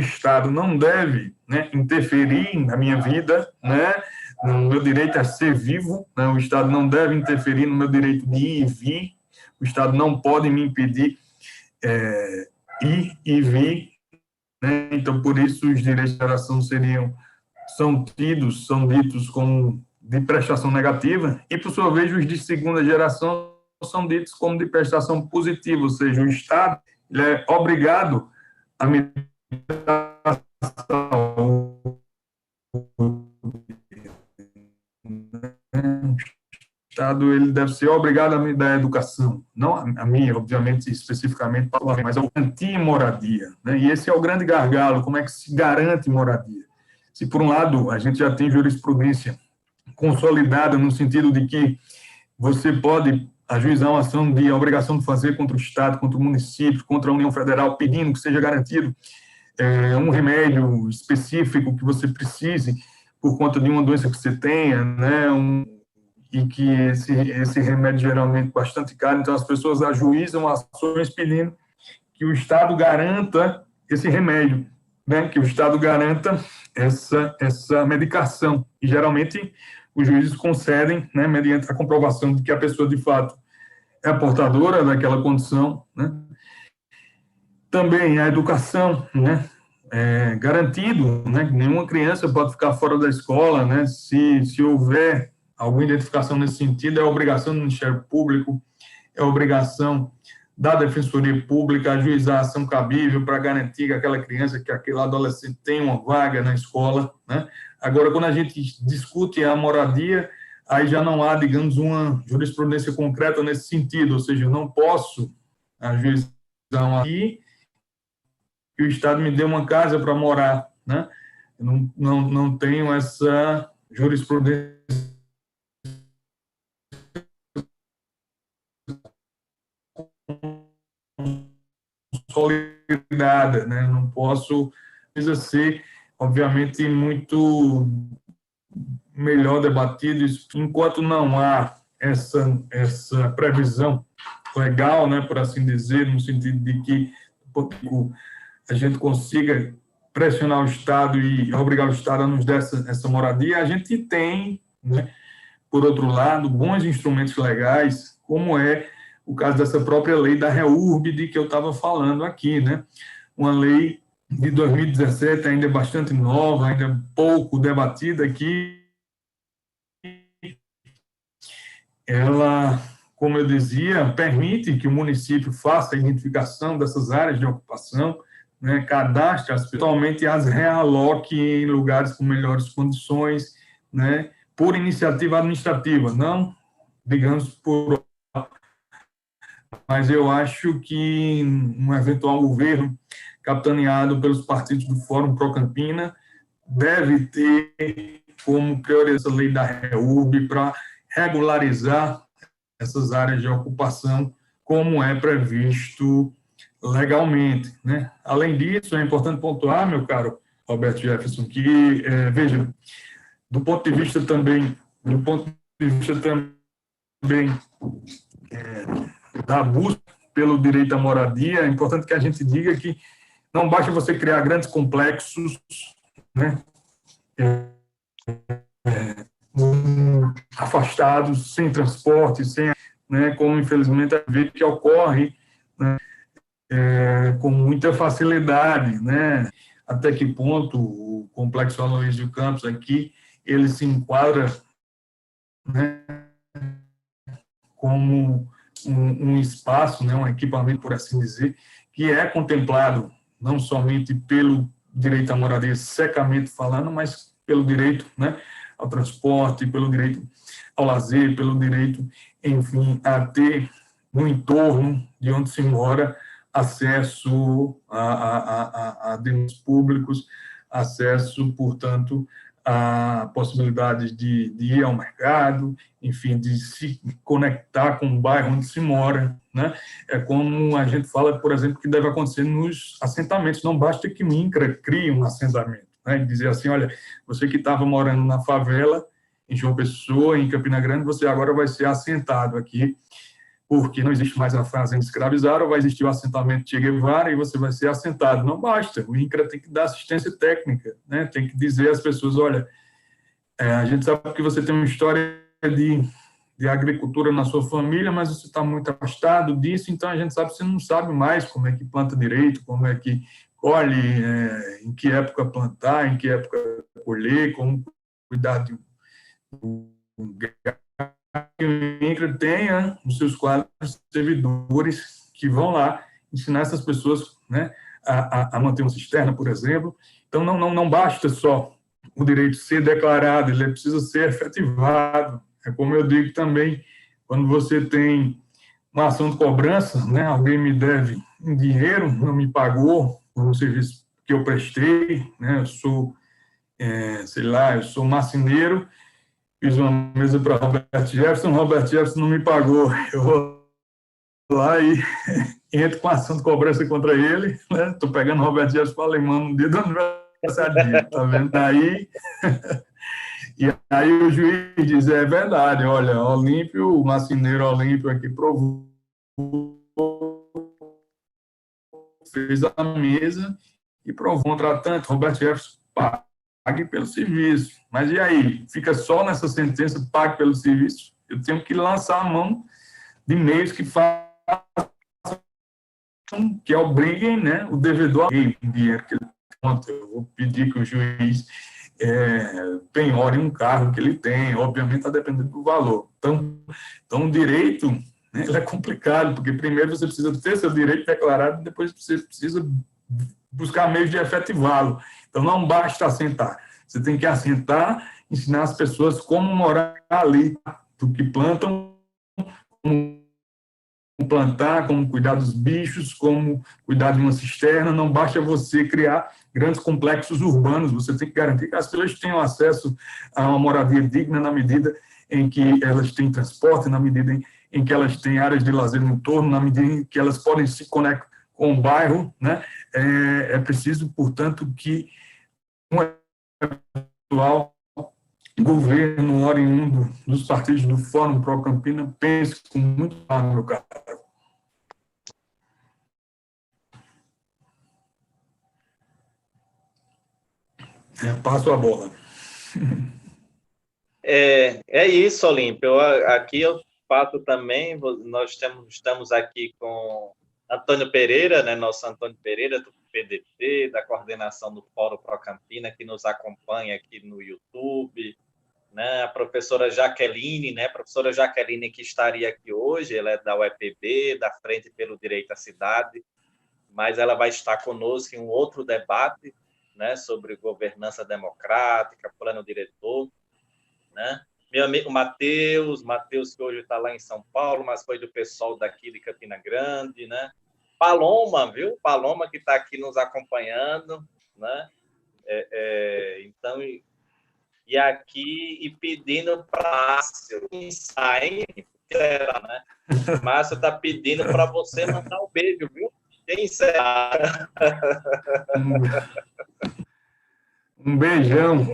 Estado não deve, né, interferir na minha vida, né, no meu direito a ser vivo, né, o Estado não deve interferir no meu direito de ir e vir, o Estado não pode me impedir ir e vir, né, então, por isso, os direitos de geração são ditos como de prestação negativa, e, por sua vez, os de segunda geração são ditos como de prestação positiva, ou seja, o Estado ele é obrigado a me dar Estado ele deve ser obrigado a me dar educação, não a mim, obviamente, especificamente, mas a garantir moradia, né? E esse é o grande gargalo, como é que se garante moradia? Se, por um lado, a gente já tem jurisprudência consolidada no sentido de que você pode ajuizar uma ação de obrigação de fazer contra o Estado, contra o município, contra a União Federal, pedindo que seja garantido um remédio específico que você precise por conta de uma doença que você tenha, né, e que esse remédio geralmente é bastante caro, então as pessoas ajuizam ações pedindo que o Estado garanta esse remédio, né, que o Estado garanta essa medicação, e geralmente os juízes concedem, né, mediante a comprovação de que a pessoa, de fato, é a portadora daquela condição, né. Também a educação, né, garantido, né, que nenhuma criança pode ficar fora da escola, né, se houver alguma identificação nesse sentido, é obrigação do Ministério Público, é obrigação da Defensoria Pública ajuizar a ação cabível para garantir que aquela criança, que aquele adolescente tenha uma vaga na escola, né. Agora, quando a gente discute a moradia, aí já não há, digamos, uma jurisprudência concreta nesse sentido, ou seja, eu não posso ajuizar aqui que o Estado me dê uma casa para morar, né? Eu não tenho essa jurisprudência consolidada, né? Não posso, precisa ser, obviamente, muito melhor debatido, enquanto não há essa previsão legal, né, por assim dizer, no sentido de que a gente consiga pressionar o Estado e obrigar o Estado a nos dar essa moradia, a gente tem, né, por outro lado, bons instrumentos legais, como é o caso dessa própria lei da REURB, de que eu estava falando aqui, né? Uma lei de 2017, ainda bastante nova, ainda pouco debatida aqui. Ela, como eu dizia, permite que o município faça a identificação dessas áreas de ocupação, né, cadastre atualmente as realoque em lugares com melhores condições, né, por iniciativa administrativa, não, digamos, mas eu acho que um eventual governo capitaneado pelos partidos do Fórum Pro-Campina deve ter como prioridade a lei da REURB para regularizar essas áreas de ocupação como é previsto legalmente, né? Além disso, é importante pontuar, meu caro Roberto Jefferson, que, veja, do ponto de vista também da busca pelo direito à moradia, é importante que a gente diga que não basta você criar grandes complexos, né, afastados, sem transporte, sem, né, como infelizmente a gente que ocorre, né, com muita facilidade, né? Até que ponto o Complexo Aloysio Campos aqui, ele se enquadra, né, como um espaço, né, um equipamento, por assim dizer, que é contemplado não somente pelo direito à moradia secamente falando, mas pelo direito, né, ao transporte, pelo direito ao lazer, pelo direito, enfim, a ter no entorno de onde se mora acesso a bens públicos, acesso, portanto, a possibilidade de ir ao mercado, enfim, de se conectar com o bairro onde se mora, né? É como a gente fala, por exemplo, que deve acontecer nos assentamentos. Não basta que o INCRA crie um assentamento, né? E dizer assim, olha, você que estava morando na favela, em João Pessoa, em Campina Grande, você agora vai ser assentado aqui, porque não existe mais a fazenda escravizada, vai existir o assentamento Che Guevara e você vai ser assentado. Não basta, o INCRA tem que dar assistência técnica, né? Tem que dizer às pessoas, olha, a gente sabe que você tem uma história de agricultura na sua família, mas você está muito afastado disso, então a gente sabe que você não sabe mais como é que planta direito, como é que colhe, em que época plantar, em que época colher, como cuidar de um gado. Que o INCRA tenha os seus quadros servidores que vão lá ensinar essas pessoas, né, a manter uma cisterna, por exemplo. Então, não basta só o direito ser declarado, ele precisa ser efetivado. É como eu digo também, Quando você tem uma ação de cobrança, né, alguém me deve um dinheiro, não me pagou por um serviço que eu prestei, né, eu sou, sei lá, eu sou marceneiro, fiz uma mesa para Robert Jefferson não me pagou, eu vou lá e entro com ação de cobrança contra ele, né, estou pegando Robert Jefferson para alemão no dia do aniversário dele, tá vendo? Daí, e aí o juiz diz, é verdade, olha, Olímpio, o marceneiro Olímpio aqui provou, fez a mesa e provou o contratante, Robert Jefferson, pague pelo serviço. Mas e aí? Fica só nessa sentença, pague pelo serviço? Eu tenho que lançar a mão de meios que façam, que obriguem, né, o devedor a pagar o dinheiro que ele conta. Eu vou pedir que o juiz penhore um carro que ele tem, obviamente está dependendo do valor. Então o direito, né, ele é complicado, porque primeiro você precisa ter seu direito declarado e depois você precisa buscar meios de efetivá-lo. Então não basta assentar, você tem que assentar, ensinar as pessoas como morar ali, do que plantam, como plantar, como cuidar dos bichos, como cuidar de uma cisterna. Não basta você criar grandes complexos urbanos, você tem que garantir que as pessoas tenham acesso a uma moradia digna na medida em que elas têm transporte, na medida em que elas têm áreas de lazer no entorno, na medida em que elas podem se conectar com o bairro, né? É preciso, portanto, que um atual governo oriundo dos partidos do Fórum Pro Campina pense com muito claro, meu caro. Passo a bola. É isso, Olímpio. Aqui eu faço também, nós estamos aqui com Antônio Pereira, né, nosso Antônio Pereira, do PDT, da coordenação do Fórum Pro Campina, que nos acompanha aqui no YouTube, né, a professora Jaqueline, que estaria aqui hoje, ela é da UEPB, da Frente pelo Direito à Cidade, mas ela vai estar conosco em um outro debate, né, sobre governança democrática, plano diretor, né? Meu amigo Matheus que hoje está lá em São Paulo, mas foi do pessoal daqui de Campina Grande, né? Paloma, viu? Paloma que está aqui nos acompanhando, né? Então, e aqui, e pedindo para Márcio, né? Márcio está pedindo para você mandar um beijo, viu? Quem será? Um beijão.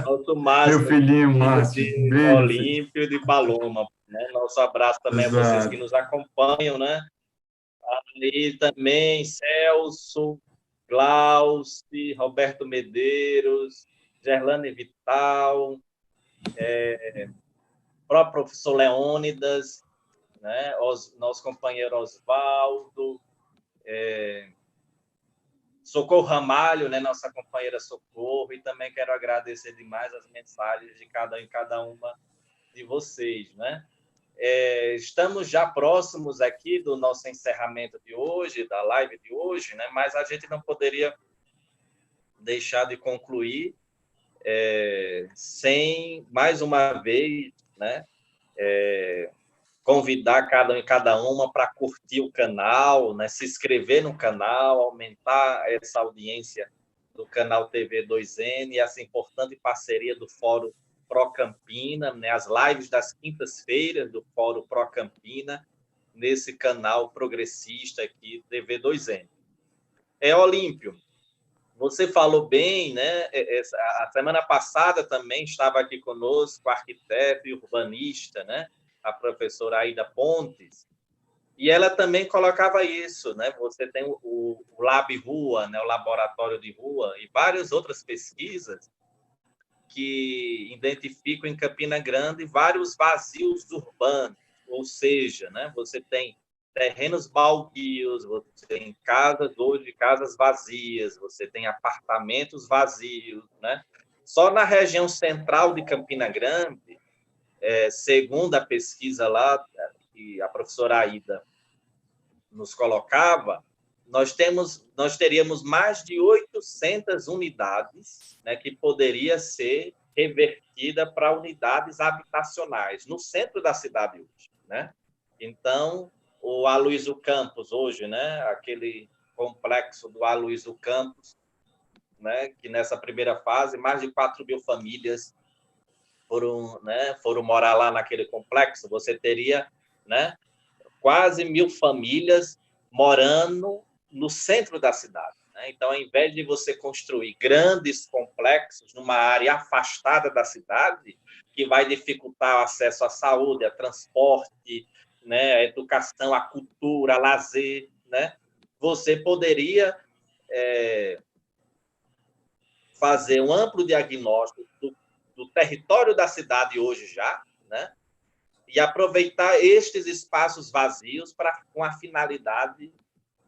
Nosso Márcio, meu filhinho Márcio. de Beijo, Olímpio e de Paloma. Né? Nosso abraço também a vocês que nos acompanham, né? Ali também, Celso, Glauci, Roberto Medeiros, Gerlane Vital, próprio professor Leônidas, né? Nosso companheiro Osvaldo, Socorro Ramalho, né? Nossa companheira Socorro, e também quero agradecer demais as mensagens de cada uma de vocês, né? Estamos já próximos aqui do nosso encerramento de hoje, da live de hoje, né? Mas a gente não poderia deixar de concluir sem, mais uma vez, né? Convidar cada uma para curtir o canal, né? Se inscrever no canal, aumentar essa audiência do canal TV 2N, e essa importante parceria do Fórum Pro Campina, né? As lives das quintas-feiras do Fórum Pro Campina, nesse canal progressista aqui, TV 2N. Olímpio, você falou bem, né? A semana passada também estava aqui conosco a arquiteta e urbanista, né? A professora Aida Pontes, e ela também colocava isso, né? Você tem o Lab Rua, né? O Laboratório de Rua, e várias outras pesquisas que identificam em Campina Grande vários vazios urbanos, ou seja, né? Você tem terrenos baldios, você tem casas vazias, você tem apartamentos vazios, né? Só na região central de Campina Grande, segundo a pesquisa lá que a professora Aida nos colocava, nós teríamos mais de 800 unidades, né, que poderia ser revertida para unidades habitacionais no centro da cidade hoje, né? Então, o Aloysio Campos hoje, né? Aquele complexo do Aloysio Campos, né? Que nessa primeira fase mais de 4.000 famílias foram morar lá naquele complexo. Você teria, né? Quase 1.000 famílias morando no centro da cidade. Né? Então, ao invés de você construir grandes complexos numa área afastada da cidade, que vai dificultar o acesso à saúde, a transporte, né, a educação, a cultura, a lazer, né, você poderia fazer um amplo diagnóstico do território da cidade hoje já, né, e aproveitar estes espaços vazios com a finalidade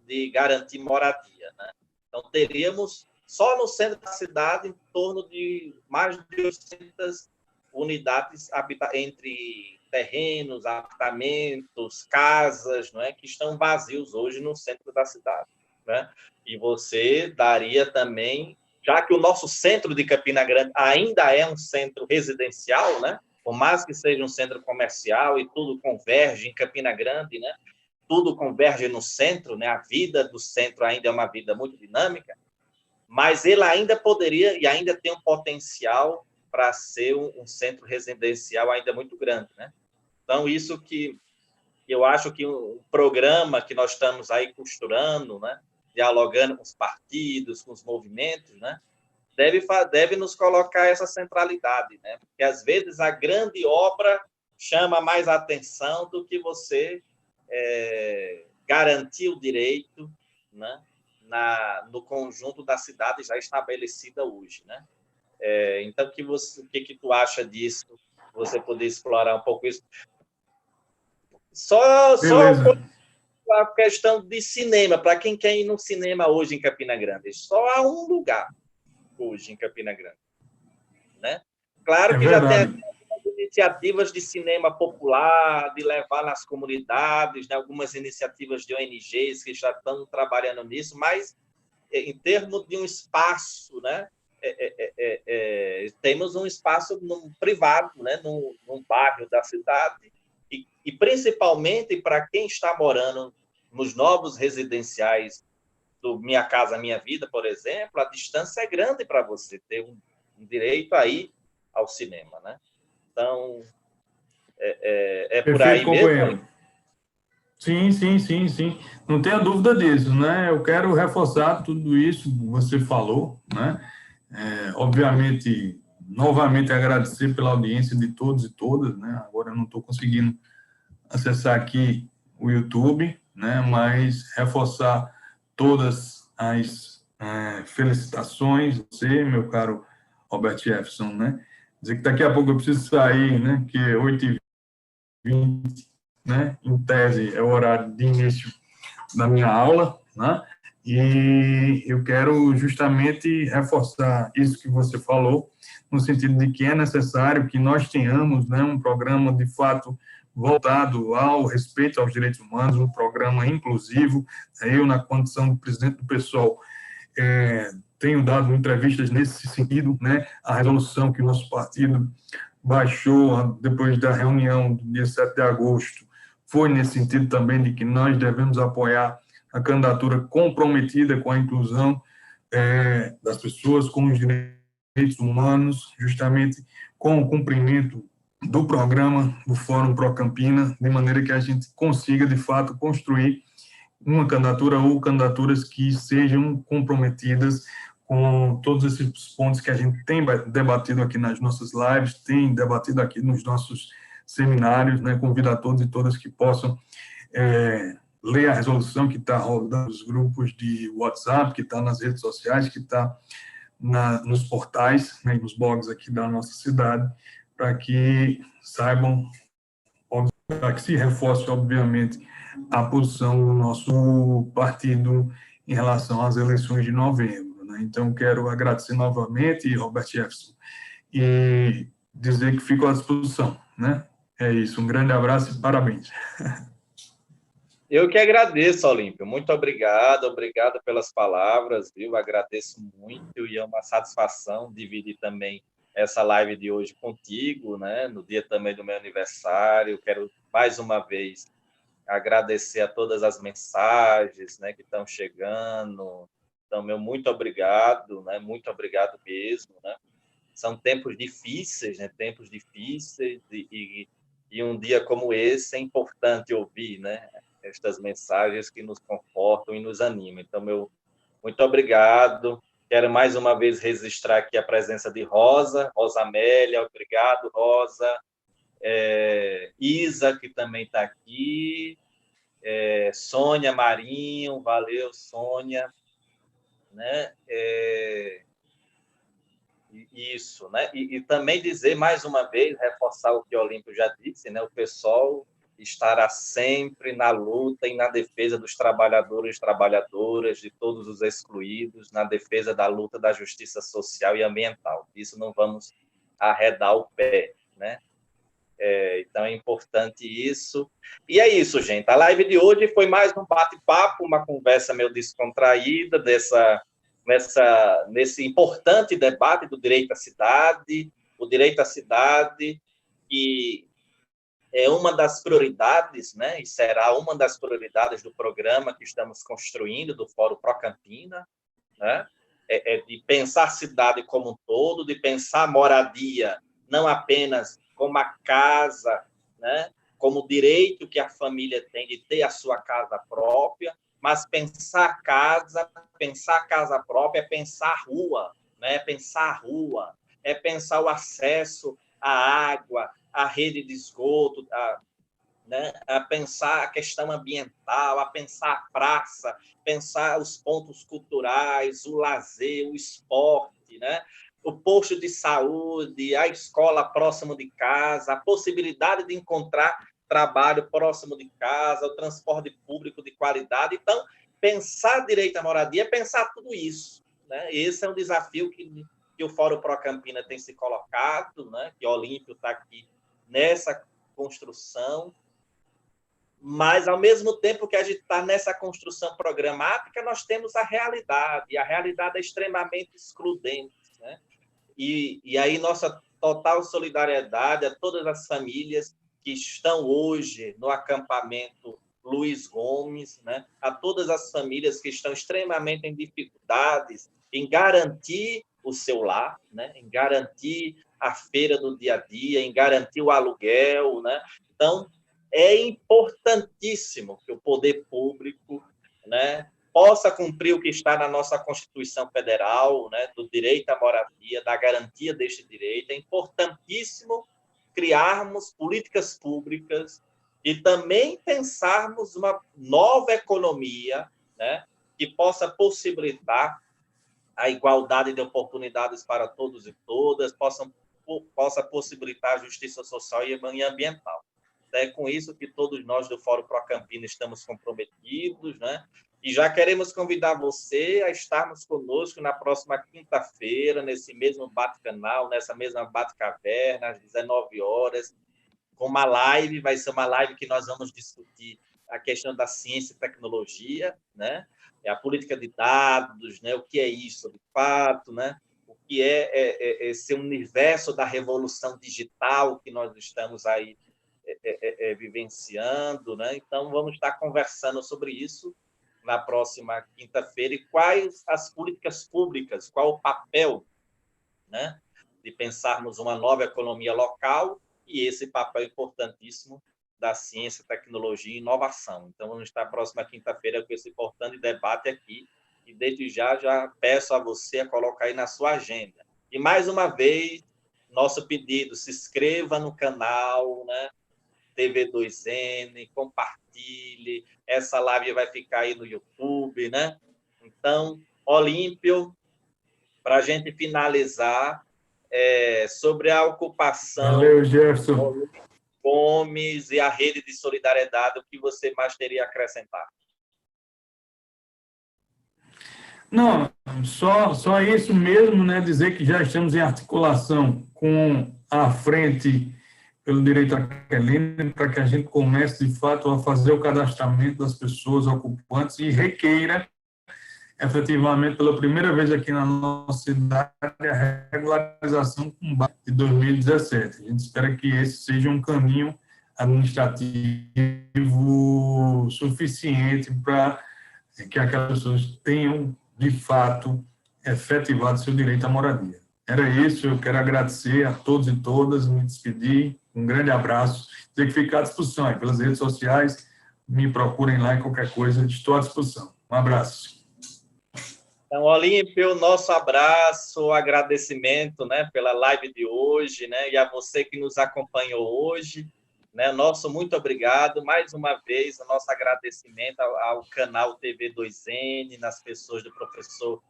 de garantir moradia. Né? Então, teríamos, só no centro da cidade, em torno de mais de 800 unidades entre terrenos, apartamentos, casas, não é, que estão vazios hoje no centro da cidade. Né? E você daria também, já que o nosso centro de Campina Grande ainda é um centro residencial, né? Por mais que seja um centro comercial e tudo converge em Campina Grande, né? Tudo converge no centro, né? A vida do centro ainda é uma vida muito dinâmica, mas ele ainda poderia e ainda tem um potencial para ser um centro residencial ainda muito grande, né? Então, isso que eu acho que o programa que nós estamos aí costurando, né? Dialogando com os partidos, com os movimentos, né? Deve nos colocar essa centralidade, né? Porque, às vezes, a grande obra chama mais atenção do que você garantir o direito, né? No conjunto da cidade já estabelecida hoje, né? Então, o que tu acha disso? Você poder explorar um pouco isso? Só a questão de cinema, para quem quer ir no cinema hoje em Campina Grande, só há um lugar hoje em Campina Grande, né? Claro que já tem iniciativas de cinema popular, de levar nas comunidades, né? Algumas iniciativas de ONGs que já estão trabalhando nisso, mas em termos de um espaço, né? Temos um espaço privado, né? Num bairro da cidade, e principalmente para quem está morando nos novos residenciais do Minha Casa Minha Vida, por exemplo, a distância é grande para você ter um direito aí ao cinema, né? Então, por aí mesmo? Sim. Não tenha dúvida disso, né? Eu quero reforçar tudo isso que você falou, né? Obviamente, novamente agradecer pela audiência de todos e todas, né? Agora eu não estou conseguindo acessar aqui o YouTube, né? Mas reforçar todas as felicitações, você, meu caro Robert Jefferson, né? Dizer que daqui a pouco eu preciso sair, né? Que é 8h20, né? Em tese, é o horário de início da minha aula, né? E eu quero justamente reforçar isso que você falou, no sentido de que é necessário que nós tenhamos, né, um programa, de fato, voltado ao respeito aos direitos humanos, um programa inclusivo. Eu, na condição de presidente do PSOL, tenho dado entrevistas nesse sentido, né? A resolução que o nosso partido baixou depois da reunião do dia 7 de agosto foi nesse sentido também de que nós devemos apoiar a candidatura comprometida com a inclusão das pessoas com os direitos humanos, justamente com o cumprimento do programa do Fórum Pro Campina, de maneira que a gente consiga, de fato, construir uma candidatura ou candidaturas que sejam comprometidas com todos esses pontos que a gente tem debatido aqui nas nossas lives, tem debatido aqui nos nossos seminários, né? Convido a todos e todas que possam ler a resolução que está rodando nos grupos de WhatsApp, que está nas redes sociais, que está nos portais, né, nos blogs aqui da nossa cidade, para que saibam, para que se reforce, obviamente, a posição do nosso partido em relação às eleições de novembro. Né? Então, quero agradecer novamente, Robert Jefferson, e dizer que fico à disposição. Né? É isso, um grande abraço e parabéns. Eu que agradeço, Olímpio. Muito obrigado pelas palavras, viu? Agradeço muito e é uma satisfação dividir também essa live de hoje contigo, né? No dia também do meu aniversário. Quero, mais uma vez, agradecer a todas as mensagens, né, que estão chegando. Então, meu muito obrigado, né? Muito obrigado mesmo, né? São tempos difíceis, né? Tempos difíceis e um dia como esse é importante ouvir, né? Estas mensagens que nos confortam e nos animam. Então, meu muito obrigado. Quero mais uma vez registrar aqui a presença de Rosa Amélia, obrigado, Rosa. Isa, que também está aqui. Sônia Marinho, valeu, Sônia. Né? Isso, né? E também dizer mais uma vez, reforçar o que o Olímpio já disse, né? O pessoal estará sempre na luta e na defesa dos trabalhadores e trabalhadoras, de todos os excluídos, na defesa da luta da justiça social e ambiental. Isso não vamos arredar o pé, né? Então é importante isso. E é isso, gente. A live de hoje foi mais um bate-papo, uma conversa meio descontraída nesse importante debate do direito à cidade, o direito à cidade, que é uma das prioridades, né, e será uma das prioridades do programa que estamos construindo, do Fórum Procampina, né, de pensar a cidade como um todo, de pensar a moradia não apenas como a casa, né, como o direito que a família tem de ter a sua casa própria, mas pensar a casa própria é pensar a rua, né, pensar a rua, é pensar o acesso à água, à rede de esgoto, né, a pensar a questão ambiental, a pensar a praça, pensar os pontos culturais, o lazer, o esporte, né, o posto de saúde, a escola próximo de casa, a possibilidade de encontrar trabalho próximo de casa, o transporte público de qualidade. Então, pensar direito à moradia é pensar tudo isso, né? Esse é um desafio que o Fórum Procampina tem se colocado, né? Que o Olímpio está aqui nessa construção, mas, ao mesmo tempo que a gente está nessa construção programática, nós temos a realidade, e a realidade é extremamente excludente, né? E aí nossa total solidariedade a todas as famílias que estão hoje no acampamento Luiz Gomes, né? A todas as famílias que estão extremamente em dificuldades em garantir o seu lar, né? Em garantir a feira do dia a dia, em garantir o aluguel, né? Então, é importantíssimo que o poder público, né, possa cumprir o que está na nossa Constituição Federal, né, do direito à moradia, da garantia deste direito. É importantíssimo criarmos políticas públicas e também pensarmos uma nova economia, né, que possa possibilitar a igualdade de oportunidades para todos e todas, possa possibilitar a justiça social e ambiental. É com isso que todos nós do Fórum Procampina estamos comprometidos, né? E já queremos convidar você a estarmos conosco na próxima quinta-feira, nesse mesmo bate-canal, nessa mesma bate-caverna, às 19 horas, com uma live. Vai ser uma live que nós vamos discutir a questão da ciência e tecnologia, né? A política de dados, né? O que é isso de fato, né? O que é esse universo da revolução digital que nós estamos aí vivenciando, né? Então, vamos estar conversando sobre isso na próxima quinta-feira e quais as políticas públicas, qual o papel, né, de pensarmos uma nova economia local e esse papel importantíssimo da ciência, tecnologia e inovação. Então, vamos estar próxima quinta-feira com esse importante debate aqui e, desde já peço a você a colocar aí na sua agenda. E, mais uma vez, nosso pedido, se inscreva no canal, né, TV2N, compartilhe, essa live vai ficar aí no YouTube, né? Então, Olímpio, para a gente finalizar, sobre a ocupação Valeu, Gerson. Gomes e a rede de solidariedade, o que você mais teria a acrescentar? Não, só isso mesmo, né? Dizer que já estamos em articulação com a frente pelo direito aquilino, para que a gente comece, de fato, a fazer o cadastramento das pessoas ocupantes e requeira efetivamente, pela primeira vez aqui na nossa cidade, a regularização com base de 2017. A gente espera que esse seja um caminho administrativo suficiente para que aquelas pessoas tenham, de fato, efetivado seu direito à moradia. Era isso, eu quero agradecer a todos e todas, me despedir, um grande abraço, dizer que fica à disposição aí pelas redes sociais, me procurem lá e qualquer coisa, estou à disposição. Um abraço. Então, Olímpio, nosso abraço, agradecimento, né, pela live de hoje, né, e a você que nos acompanhou hoje, né, nosso muito obrigado, mais uma vez, o nosso agradecimento ao canal TV2N, nas pessoas do professor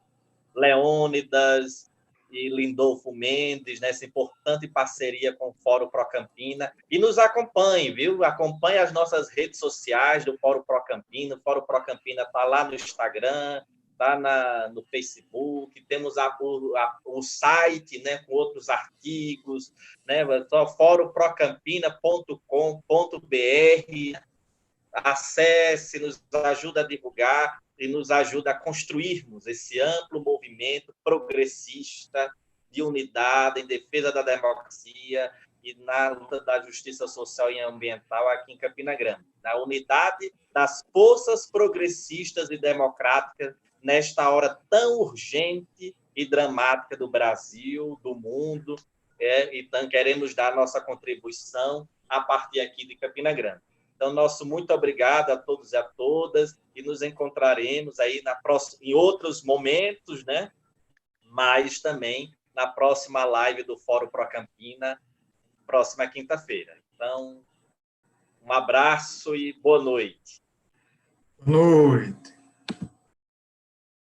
Leônidas e Lindolfo Mendes, nessa importante parceria com o Fórum Procampina, e nos acompanhe, viu? Acompanhe as nossas redes sociais do Fórum Procampina, o Fórum Procampina está lá no Instagram, está no Facebook, temos o site, né, com outros artigos, né, fórumprocampina.com.br, acesse, nos ajuda a divulgar e nos ajuda a construirmos esse amplo movimento progressista de unidade em defesa da democracia e na luta da justiça social e ambiental aqui em Campina Grande. Na unidade das forças progressistas e democráticas nesta hora tão urgente e dramática do Brasil, do mundo, então queremos dar nossa contribuição a partir aqui de Campina Grande. Então, nosso muito obrigado a todos e a todas, e nos encontraremos aí em outros momentos, né? Mas também na próxima live do Fórum Procampina, próxima quinta-feira. Então, um abraço e boa noite. Boa noite.